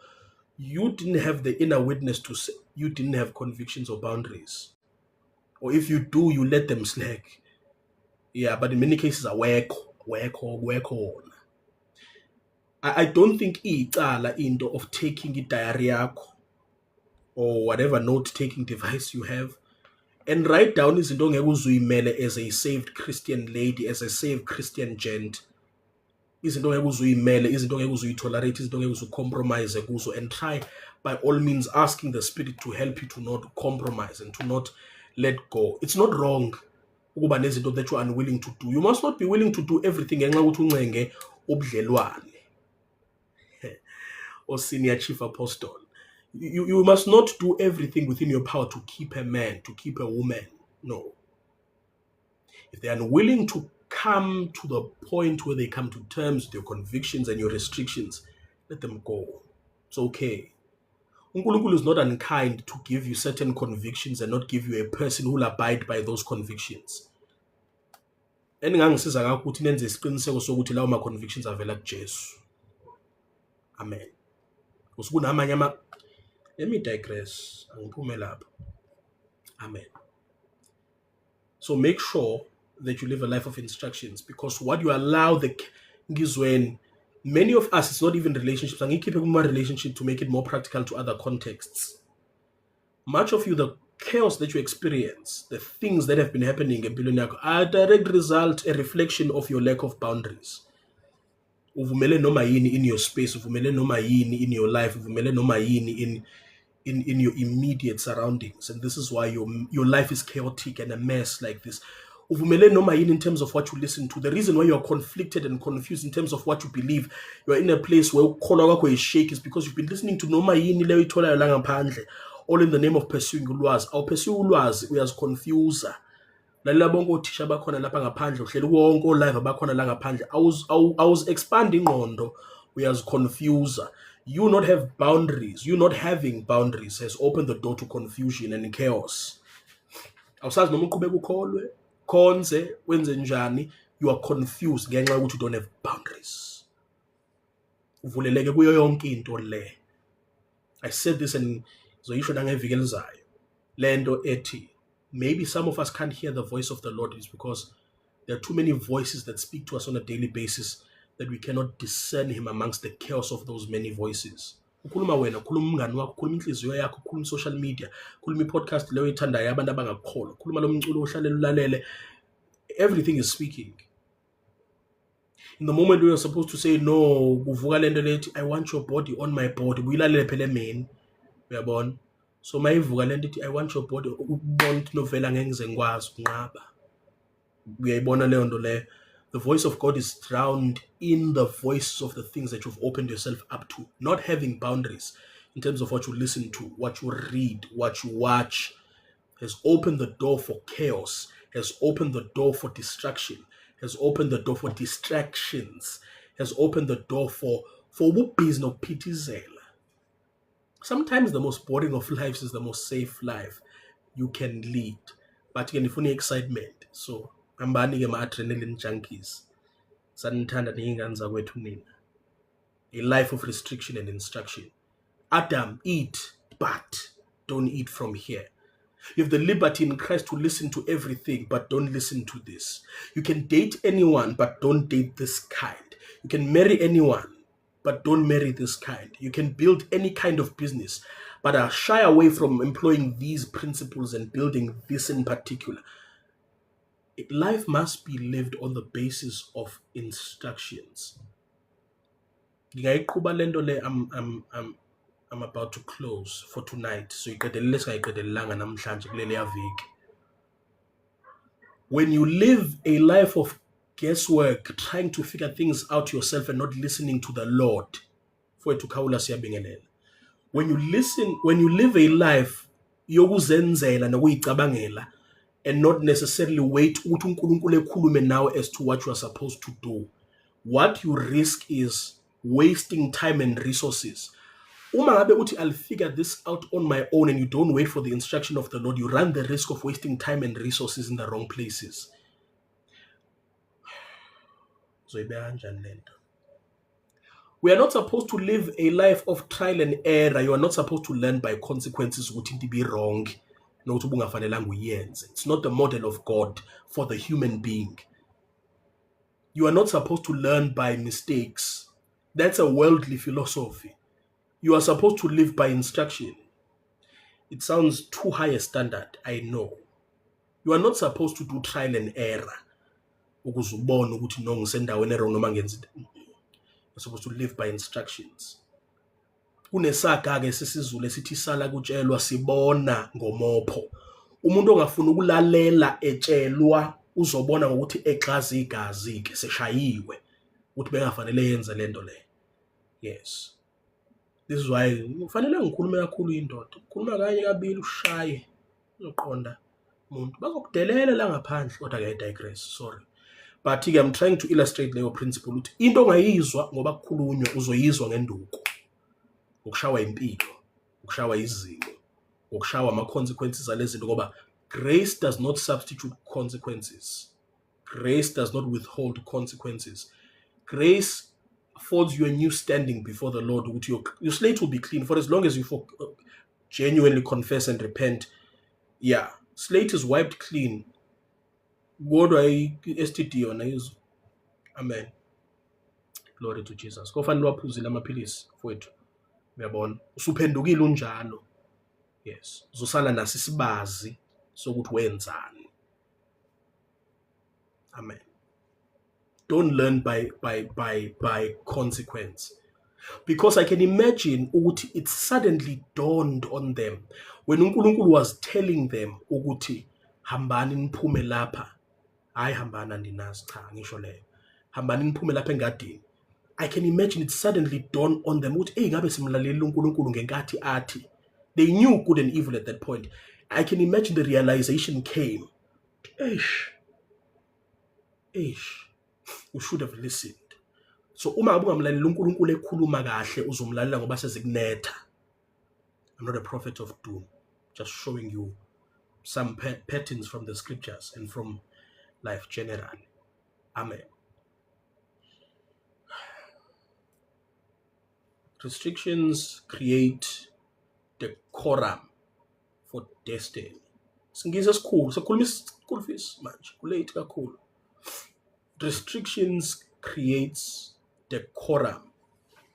You didn't have the inner witness to say, you didn't have convictions or boundaries. Or if you do, you let them slack. Yeah, but in many cases, work on. I don't think icala into of taking i-diary yakho or whatever note-taking device you have and write down izinto ongeke uzuyimele as a saved Christian lady, as a saved Christian gent. Izinto ongeke uzuyimele, izinto ongeke uzuyitolerate, izinto ongeke uzucompromise kuzo, and try by all means asking the Spirit to help you to not compromise and to not let go. It's not wrong ukuba nezinto that you are unwilling to do. You must not be willing to do everything ngenxa ukuthi uncenge ubudlelwane or senior chief apostle. You must not do everything within your power to keep a man, to keep a woman. No. If they are unwilling to come to the point where they come to terms with your convictions and your restrictions, let them go. It's okay. uNkulunkulu is not unkind to give you certain convictions and not give you a person who will abide by those convictions. Engangisiza ngakho ukuthi nenze isiqiniseko sokuthi lawo ma convictions avela kuJesu. Amen. Usukunamanye let me digress. Angiphume lapho. Amen. So make sure that you live a life of instructions, because what you allow is when many of us, it's not even relationships. I'm keeping my relationship to make it more practical to other contexts. Much of you, the chaos that you experience, the things that have been happening in Bilonako are a direct result, a reflection of your lack of boundaries. Uvumele noma yini in your space, uvumele noma yini in your life, uvumele noma yini in your immediate surroundings. And this is why your life is chaotic and a mess like this. Uvumele noma yini in terms of what you listen to. The reason why you're conflicted and confused in terms of what you believe, you're in a place where ukholwa kwakho is shake, is because you've been listening to noma yini leyo itholayo la ngaphandle, all in the name of pursuing ulwazi. Awu pursue ulwazi uyaziconfuse. Lalela bonke othisha bakhona lapha ngaphandle, uhleli wonke olive bakhona la ngaphandle. I was expanding ingqondo, uyaziconfuse. You not have boundaries. You not having boundaries has opened the door to confusion and chaos. Awusazi noma uqhubeka ukholwe, khonze, wenze njani, you are confused ngenxa yokuthi you don't have boundaries. Uvuleleke kuyo yonke into le. I said this and zoyisho nangeviki elizayo. Lento ethi, maybe some of us can't hear the voice of the Lord is because there are too many voices that speak to us on a daily basis that we cannot discern him amongst the chaos of those many voices. Ukhuluma wena, ukhuluma umngani wakho, ukhuluma inhliziyo yakho, ukhuluma social media, ukhuluma i-podcast leyo ithandayo abantu abangakholwa, ukhuluma lo mculo ohlalela ulalele. Everything is speaking. In the moment we are supposed to say no, kuvuka lento lethi, I want your body on my body, buyilalele phela emini. Uyabona? So mayivuka lento ithi I want your body, ubona ukuthi novela ngeke ngize ngikwazi unqaba. Uyayibona leyo nto le. The voice of God is drowned in the voices of the things that you've opened yourself up to. Not having boundaries in terms of what you listen to, what you read, what you watch, has opened the door for chaos, has opened the door for distraction, has opened the door for distractions, has opened the door for business no pitizela. Sometimes the most boring of lives is the most safe life you can lead. But you can find excitement. So ambani-ke ma-adrenaline junkies. Sanithanda ney'ngane zakwethu nina. A life of restriction and instruction. Adam, eat, but don't eat from here. You have the liberty in Christ to listen to everything, but don't listen to this. You can date anyone, but don't date this kind. You can marry anyone, but don't marry this kind. You can build any kind of business, but shy away from employing these principles and building this in particular. Life must be lived on the basis of instructions. Ngiyayiqhuba lento le I'm about to close for tonight. So singayiqedelelanga namhlanje kuleleya viki. When you live a life of guesswork, trying to figure things out yourself and not listening to the Lord, fowethu khawula siyabingelela. When you live a life yokuzenzela nokuyicabangela and not necessarily wait ukuthi uNkulunkulu ekhulume nawe as to what you are supposed to do, what you risk is wasting time and resources. Uma ngabe uthi I'll figure this out on my own and you don't wait for the instruction of the Lord, you run the risk of wasting time and resources in the wrong places. We are not supposed to live a life of trial and error. You are not supposed to learn by consequences. Would it be wrong? nokuthi ubungafanelanga uyenze. It's not the model of God for the human being. You are not supposed to learn by mistakes. That's a worldly philosophy. You are supposed to live by instruction. It sounds too high a standard, I know. You are not supposed to do trial and error. Ukuze ubone ukuthi no ngisendaweni errong noma ngenza. You're supposed to live by instructions. Kunesaga-ke sesizulu esithi sala kutshelwa sibona ngomopho. Umuntu ongafuna ukulalela etshelwa uzobona ngokuthi exhaza igazi-ke seshayiwe ukuthi bengafanele yenze lento le. Yes. This is why kufanele ngikhulume kakhulu indoda. Ukukhuluma kanye kabili ushaye uzoqonda umuntu. Bazokudelela la ngaphandle kodwa ke digress, sorry. But I'm trying to illustrate leyo principle ukuthi into ongayizwa ngoba kukhulunywa uzoyizwa ngenduku. Ukushawa impilo, ukushawa izimo, ukushawa ama consequences alezinto ngoba grace does not substitute consequences. Grace does not withhold consequences. Grace affords you a new standing before the Lord. Your slate will be clean for as long as you genuinely confess and repent. Yeah, slate is wiped clean. Kodwa i-STD yona yizo. Amen. Glory to Jesus. Kofanele waphuzile amaphilisi mfowethu. Uyabona? Usuphendukile unjalo. Yes. Uzosala nasi sibazi sokuthi wenzani. Amen. Don't learn by consequence. Because I can imagine ukuthi it suddenly dawned on them when uNkulunkulu was telling them ukuthi hambani niphume lapha. Hayi hambana ndinazi cha ngisho leyo. Hambani niphume lapha engadini. I can imagine it suddenly dawned on them ukuthi ngabe simlaleli uNkulunkulu ngenkathi athi. They knew good and evil at that point. I can imagine the realization came. We should have listened. So uma ubungamlaleli uNkulunkulu ekhuluma kahle uzomlalela ngoba sezikunetha. I'm not a prophet of doom, just showing you some patterns from the scriptures and from life generally. Amen. Restrictions create decorum for destiny. Singisa sikhulu, sakhuluma isikhulu fisi manje, kulate kakhulu. Restrictions creates decorum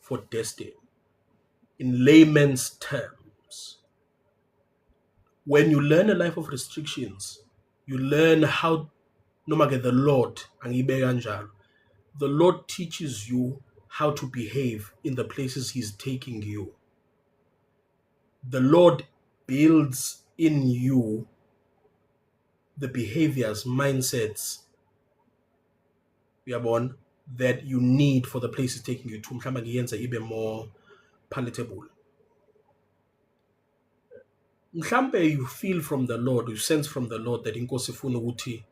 for destiny. In layman's terms, when you learn a life of restrictions, you learn how, noma ke the Lord, angibeka kanjalo, the Lord teaches you how to behave in the places He's taking you. The Lord builds in you the behaviors, mindsets, that you need for the place He's taking you to. Mhlawumbe ngiyenza ibe more palatable. Mhlawumbe you feel from the Lord, you sense from the Lord that inkosi ifuna ukuthi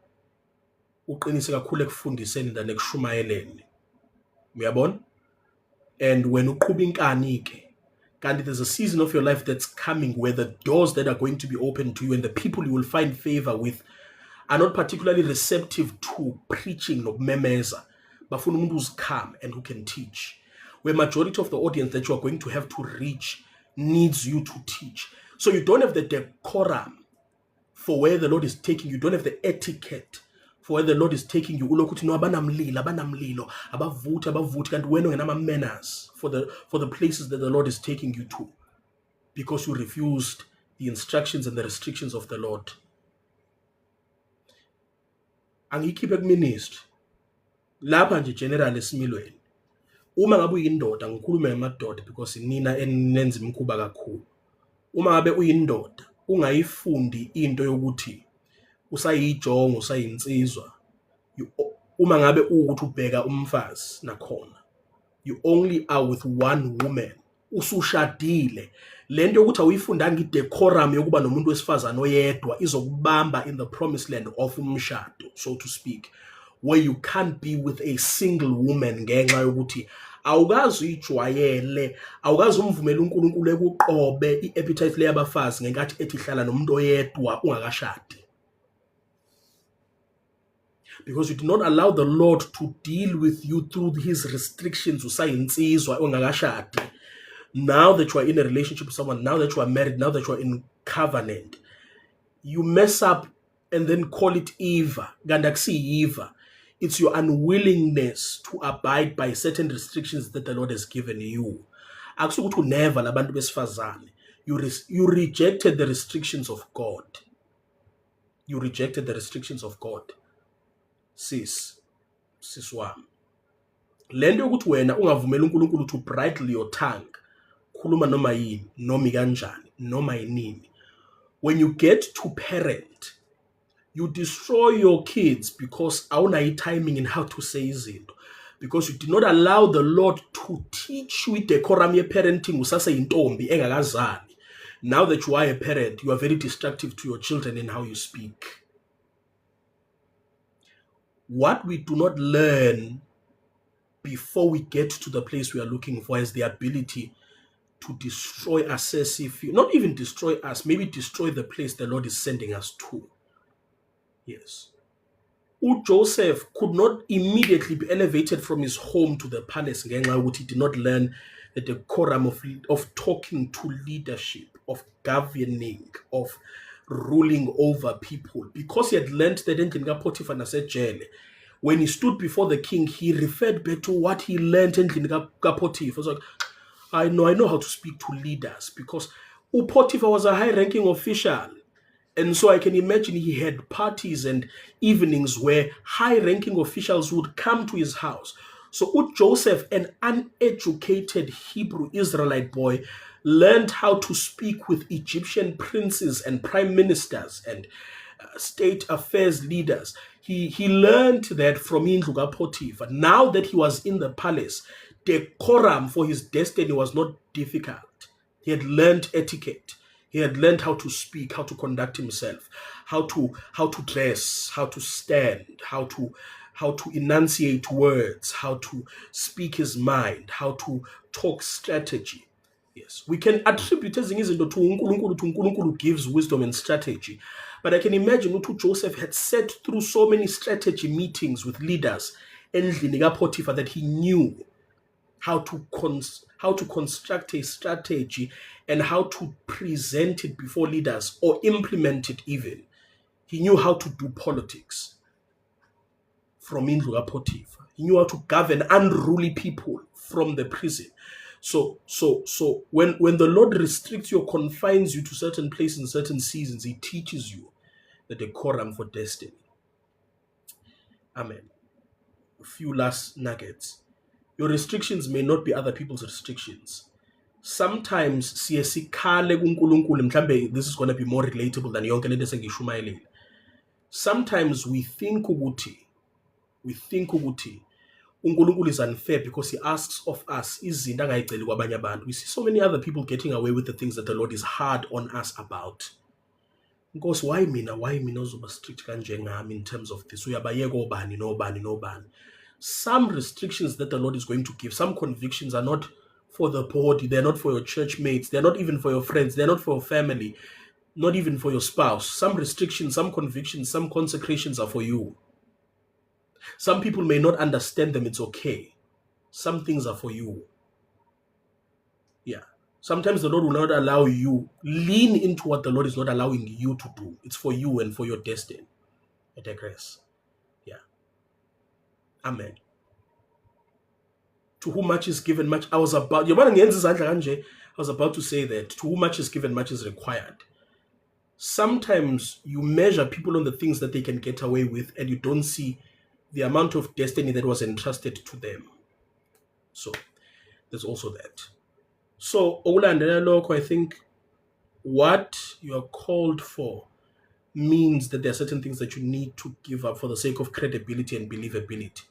uqinise kakhulu ekufundiseni than ekushumayeleni. Uyabona? And when uqhuba inkani ke, kanti there's a season of your life that's coming where the doors that are going to be open to you and the people you will find favor with are not particularly receptive to preaching nokumemeza. Bafuna umuntu who's calm and who can teach. Where majority of the audience that you are going to have to reach needs you to teach. So you don't have the decorum for where the Lord is taking you. You don't have the etiquette for where the Lord is taking you. Ulokuthi no abanamlilo, abavuthi kanti wena ungenama manners for the places that the Lord is taking you to, because you refused the instructions and the restrictions of the Lord. Angikhiphe kuministry lapha nje general esimilweni. Uma ngabe uyindoda, ngikhuluma ngamadoda because nina enenza imkhuba kakhulu. Uma ngabe uyindoda ungayifundi into yokuthi usayijongo usayinsizwa, uma ngabe ukuthi ubheka umfazi nakhona, you only are with one woman, usushadile, lento yokuthi awuyifundanga idecorum yokuba nomuntu wesifazana oyedwa izokubamba in the promised land of umshado, so to speak, where you can't be with a single woman ngenxa yokuthi awukazi uyijwayele, awukazi umvumela uNkulunkulu ekuqobe i-appetite leyabafazi ngenkathi ethi hlala nomuntu oyedwa ungakashadi. Because you did not allow the Lord to deal with you through his restrictions usayinsizwa ungakashadi. Now that you are in a relationship with someone, now that you are married, now that you are in covenant, You mess up and then call it Eva. Gandaksi Eva. It's your unwillingness to abide by certain restrictions that the Lord has given you. Akusukuthi never labantu besifazane. You rejected the restrictions of God. You rejected the restrictions of God. Sis wami. Lento yokuthi wena ungavumela uNkulunkulu to bridle your tongue. Khuluma noma yini, noma kanjani, noma yinini. When you get to parent, you destroy your kids because awunayo timing in how to say izinto. Because you did not allow the Lord to teach you decorum parenting usaseyintombi engakazali. Now that you are a parent, you are very destructive to your children in how you speak. What we do not learn before we get to the place we are looking for is the ability to destroy us, not even destroy us, maybe destroy the place the Lord is sending us to. Yes. Joseph could not immediately be elevated from his home to the palace. He did not learn the decorum of talking to leadership, of governing, of ruling over people. Because he had learned that in Potiphar said jail. When he stood before the king, he referred back to what he learned in Potiphar. He was like, I know how to speak to leaders, because Potiphar was a high-ranking official. And so I can imagine he had parties and evenings where high-ranking officials would come to his house. So Joseph, an uneducated Hebrew Israelite boy, learned how to speak with Egyptian princes and prime ministers and state affairs leaders. He learned that from Indlu Potiphar. Now that he was in the palace, decorum for his destiny was not difficult. He had learned etiquette. He had learned how to speak, how to conduct himself, how to dress, how to stand, how to enunciate words, how to speak his mind, how to talk strategy. Yes, we can attribute ezinye izinto to uNkulunkulu gives wisdom and strategy. But I can imagine what Joseph had sat through so many strategy meetings with leaders endlini kaPotiphar that he knew how to construct a strategy and how to present it before leaders or implement it even. He knew how to do politics from Indlu Potiphar. He knew how to govern unruly people from the prison. So when the Lord restricts you or confines you to certain places in certain seasons, he teaches you the decorum for destiny. Amen. A few last nuggets. Your restrictions may not be other people's restrictions. Sometimes this is going to be more relatable than yonke lento sengishumayelile. Sometimes we think ukuthi uNkulunkulu is unfair because he asks of us izinto angayiceli kwabanye abantu. We see so many other people getting away with the things that the Lord is hard on us about. Because why mina uzoba strict kanje ngami in terms of this? Uyabayeka obani nobani. Some restrictions that the Lord is going to give, some convictions are not for the body, they're not for your church mates, they're not even for your friends, they're not for your family, not even for your spouse. Some restrictions, some convictions, some consecrations are for you. Some people may not understand them, it's okay. Some things are for you. Yeah. Sometimes the Lord will not allow you, lean into what the Lord is not allowing you to do. It's for you and for your destiny. I digress. Yeah. Amen. To whom much is given, much. I was about to say that to whom much is given, much is required. Sometimes you measure people on the things that they can get away with, and you don't see the amount of destiny that was entrusted to them. So there's also that. So I think what you are called for means that there are certain things that you need to give up for the sake of credibility and believability.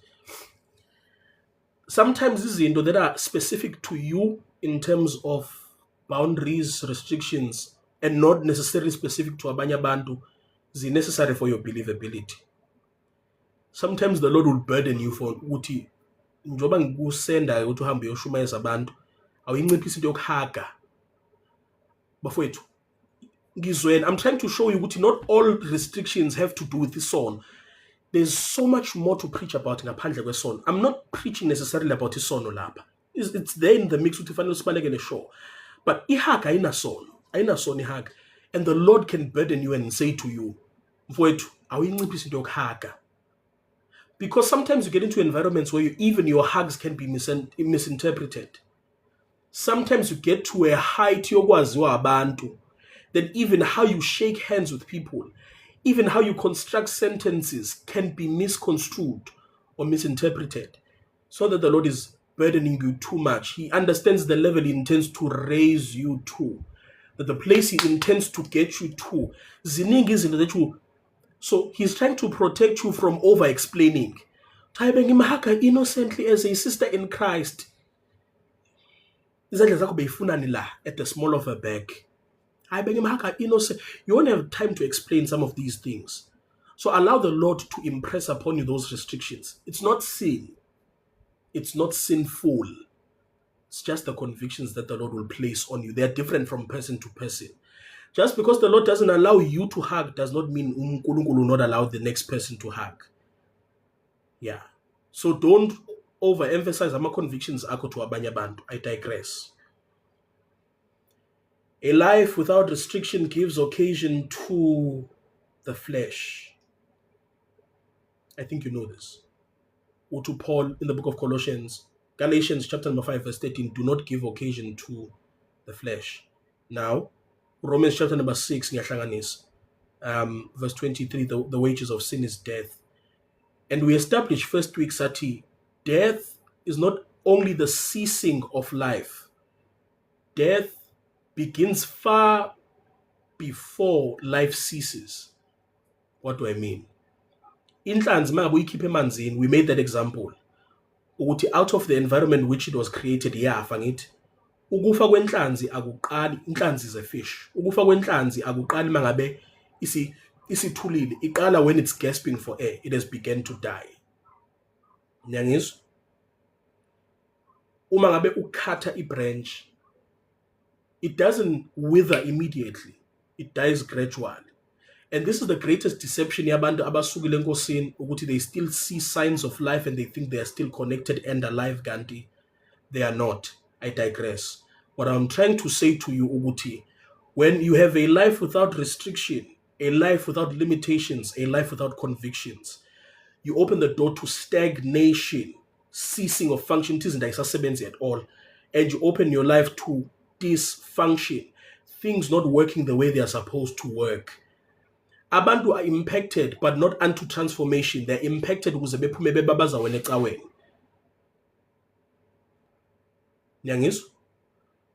Sometimes this is that are specific to you in terms of boundaries, restrictions, and not necessarily specific to abanye abantu, is necessary for your believability. Sometimes the Lord will burden you for ukuthi njoba ngikusenda ukuthi uhambe uyoshumayeza abantu awuyinciphisa into yokuhaga bafowethu ngizweni. I'm trying to show you ukuthi not all restrictions have to do with isono. There's so much more to preach about ngaphandle kwesono. I'm not preaching necessarily about isono lapha. It's there in the mix ukuthi fanele sibalekele show. But ihaga ayinasono ihaga. And the Lord can burden you and say to you, mfowethu, awuyinciphisa into yokuhaga. Because sometimes you get into environments where even your hugs can be misinterpreted. Sometimes you get to a height yokwaziwa abantu that even how you shake hands with people, even how you construct sentences can be misconstrued or misinterpreted. So that the Lord is burdening you too much. He understands the level he intends to raise you to, that the place he intends to get you to. Ziningi izinto that you. So he's trying to protect you from over-explaining. Bengimahaga innocently as a sister in Christ. Izandla zakho beyifunani la at the small of her back. Bengimahaga innocent. You won't have time to explain some of these things. So allow the Lord to impress upon you those restrictions. It's not sin. It's not sinful. It's just the convictions that the Lord will place on you. They are different from person to person. Just because the Lord doesn't allow you to hug does not mean uNkulunkulu will not allow the next person to hug. Yeah. So don't overemphasize ama convictions akho to abanye abantu. I digress. A life without restriction gives occasion to the flesh. I think you know this. Or to Paul in the book of Galatians chapter number 5 verse 13, do not give occasion to the flesh. Now, Romans chapter number 6, verse 23, the wages of sin is death. And we established first week, Sati, death is not only the ceasing of life. Death begins far before life ceases. What do I mean? Inhlanzi mabe uyikhipha emanzini, we made that example. Ukuthi out of the environment which it was created, yafa ngithi. Ukufa kwenhlanzi akuqali, inhlanzi is a fish. Ukufa kwenhlanzi akuqali mangabe isithulile, iqala when it's gasping for air, it has begun to die. Nyangizwa? Uma ngabe ukhatha ibranch, it doesn't wither immediately. It dies gradually. And this is the greatest deception yabantu abasukile enkosini, ukuthi they still see signs of life and they think they are still connected and alive, Gandhi. They are not. I digress. What I'm trying to say to you, Uguti, when you have a life without restriction, a life without limitations, a life without convictions, you open the door to stagnation, ceasing of function, it isn't isasebenzi at all, and you open your life to dysfunction, things not working the way they are supposed to work. Abantu are impacted, but not unto transformation. They're impacted ukuze bephume bebabaza wena ecaweni. Nyangizwa?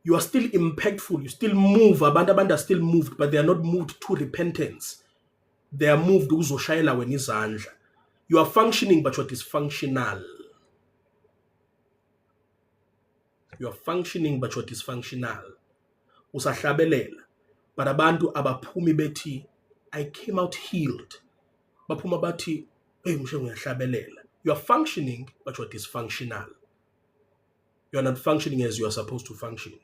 You are still impactful, you still move, abantu are still moved, but they are not moved to repentance. They are moved ukuzoshayela wena izandla. You are functioning, but you're dysfunctional. You are functioning, but you're dysfunctional. Usahlabelela, but abantu abaphumi bethi, I came out healed. Baphuma bathi, hey mshe ngiyahlabelela. You are functioning, but you're dysfunctional. You are not functioning as you are supposed to function.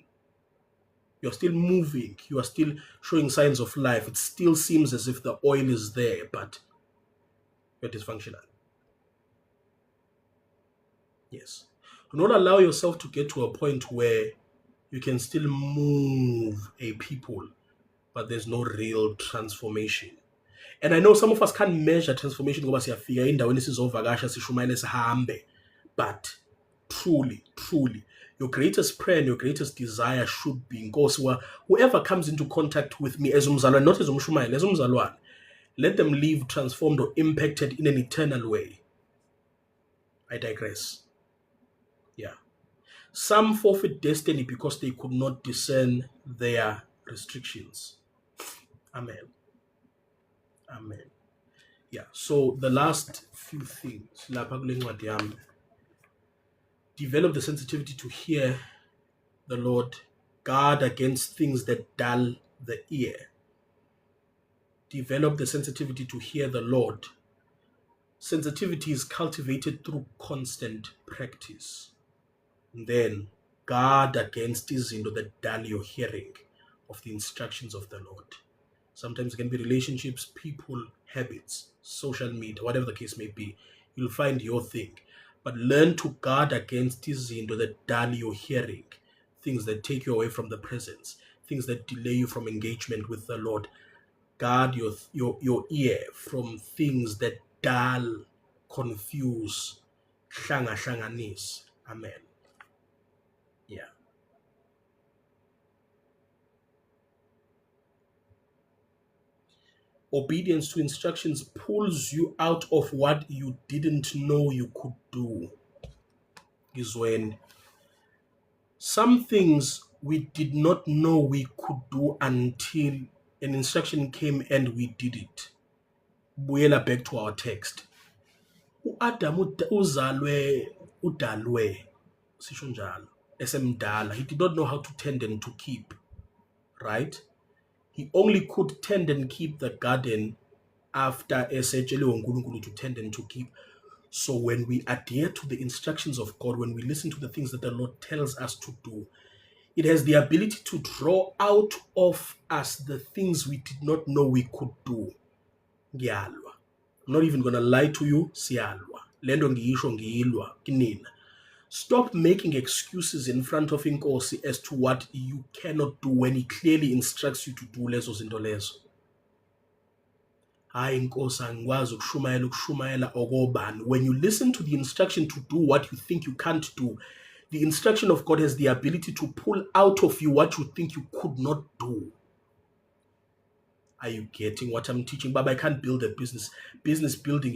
You're still moving. You are still showing signs of life. It still seems as if the oil is there, but you're dysfunctional. Yes. Do not allow yourself to get to a point where you can still move a people, but there's no real transformation. And I know some of us can't measure transformation ngoba siyafika endaweni sizovakasha sishumayele sihambe, but truly, your greatest prayer and your greatest desire should be, Nkosi, whoever comes into contact with me as umzalwane, not as umshumayeli, as umzalwane, let them live transformed or impacted in an eternal way. I digress. Yeah. Some forfeit destiny because they could not discern their restrictions. Amen. Yeah. So the last few things, develop the sensitivity to hear the Lord, guard against things that dull the ear. Develop the sensitivity to hear the Lord. Sensitivity is cultivated through constant practice. And then guard against izinto that dull your hearing of the instructions of the Lord. Sometimes it can be relationships, people, habits, social media, whatever the case may be. You'll find your thing. But learn to guard against izinto that dull your hearing, things that take you away from the presence, things that delay you from engagement with the Lord. Guard your ear from things that dull, confuse, hlanganis. Amen. Yeah. Obedience to instructions pulls you out of what you didn't know you could do. Is when some things we did not know we could do until an instruction came and we did it. Buyela back to our text. U-Adam udalwe, sisho njalo, esemdala. He did not know how to tend and to keep, right? He only could tend and keep the garden after esetsheliwe uNkulunkulu to tend and to keep. So when we adhere to the instructions of God, when we listen to the things that the Lord tells us to do, it has the ability to draw out of us the things we did not know we could do. Ngiyalwa. I'm not even going to lie to you. Siyalwa. Lento ngiyisho ngiyilwa kinina. Stop making excuses in front of Inkosi as to what you cannot do when he clearly instructs you to do lezo zinto lezo. Hayi Nkosi angikwazi ukushumayela okobani. When you listen to the instruction to do what you think you can't do, the instruction of God has the ability to pull out of you what you think you could not do. Are you getting what I'm teaching? Baba, I can't build a business. Business building,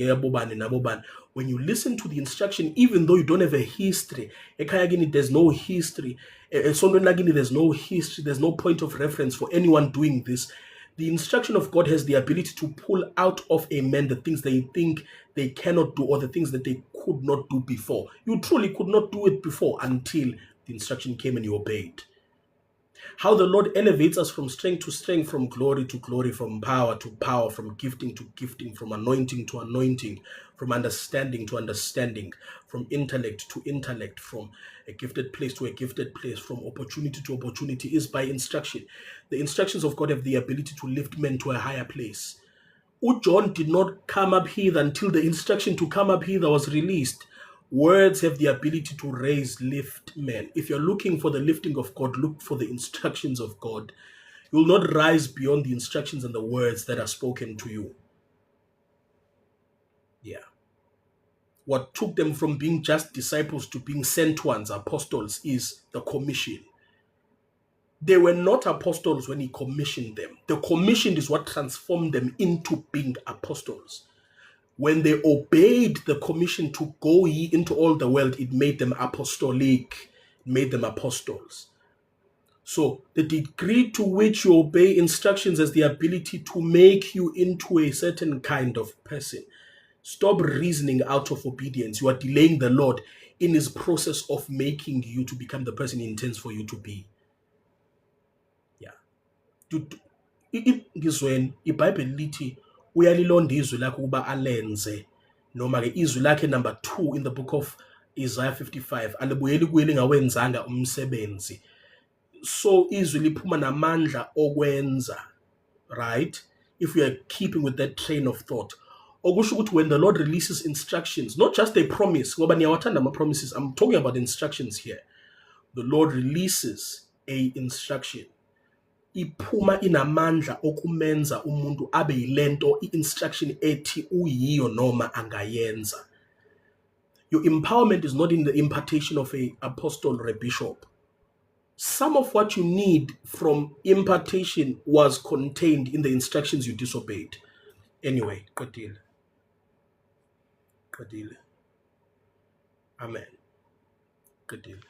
when you listen to the instruction, even though you don't have a history, there's no history. There's no history. There's no point of reference for anyone doing this. The instruction of God has the ability to pull out of a man the things they think they cannot do or the things that they could not do before. You truly could not do it before until the instruction came and you obeyed. How the Lord elevates us from strength to strength, from glory to glory, from power to power, from gifting to gifting, from anointing to anointing, from understanding to understanding, from intellect to intellect, from a gifted place to a gifted place, from opportunity to opportunity is by instruction. The instructions of God have the ability to lift men to a higher place. John did not come up hither until the instruction to come up hither was released. Words have the ability to lift men. If you're looking for the lifting of God, look for the instructions of God. You will not rise beyond the instructions and the words that are spoken to you. Yeah. What took them from being just disciples to being sent ones, apostles, is the commission. They were not apostles when he commissioned them. The commission is what transformed them into being apostles. When they obeyed the commission to go ye into all the world, it made them apostolic, it made them apostles. So the degree to which you obey instructions has the ability to make you into a certain kind of person. Stop reasoning out of obedience. You are delaying the Lord in his process of making you to become the person he intends for you to be. Yeah. Ngizweni iBhayibheli lithi uyalilonda izwi lakhe ukuba alenze, noma ke izwi lakhe number 2 in the book of Isaiah 55, alibuyeli kuye lingawenzanga umsebenzi. So izwi liphuma namandla okwenza, right? If we are keeping with that train of thought, okusho ukuthi when the Lord releases instructions, not just a promise, ngoba niyawathanda ama-promises, I'm talking about instructions here. The Lord releases a instruction. Iphuma inamandla okumenza umuntu abe yilento i-instruction ethi uyiyo noma angayenza. Your empowerment is not in the impartation of a apostle or a bishop. Some of what you need from impartation was contained in the instructions you disobeyed. Anyway, qedile. Amen. Qedile.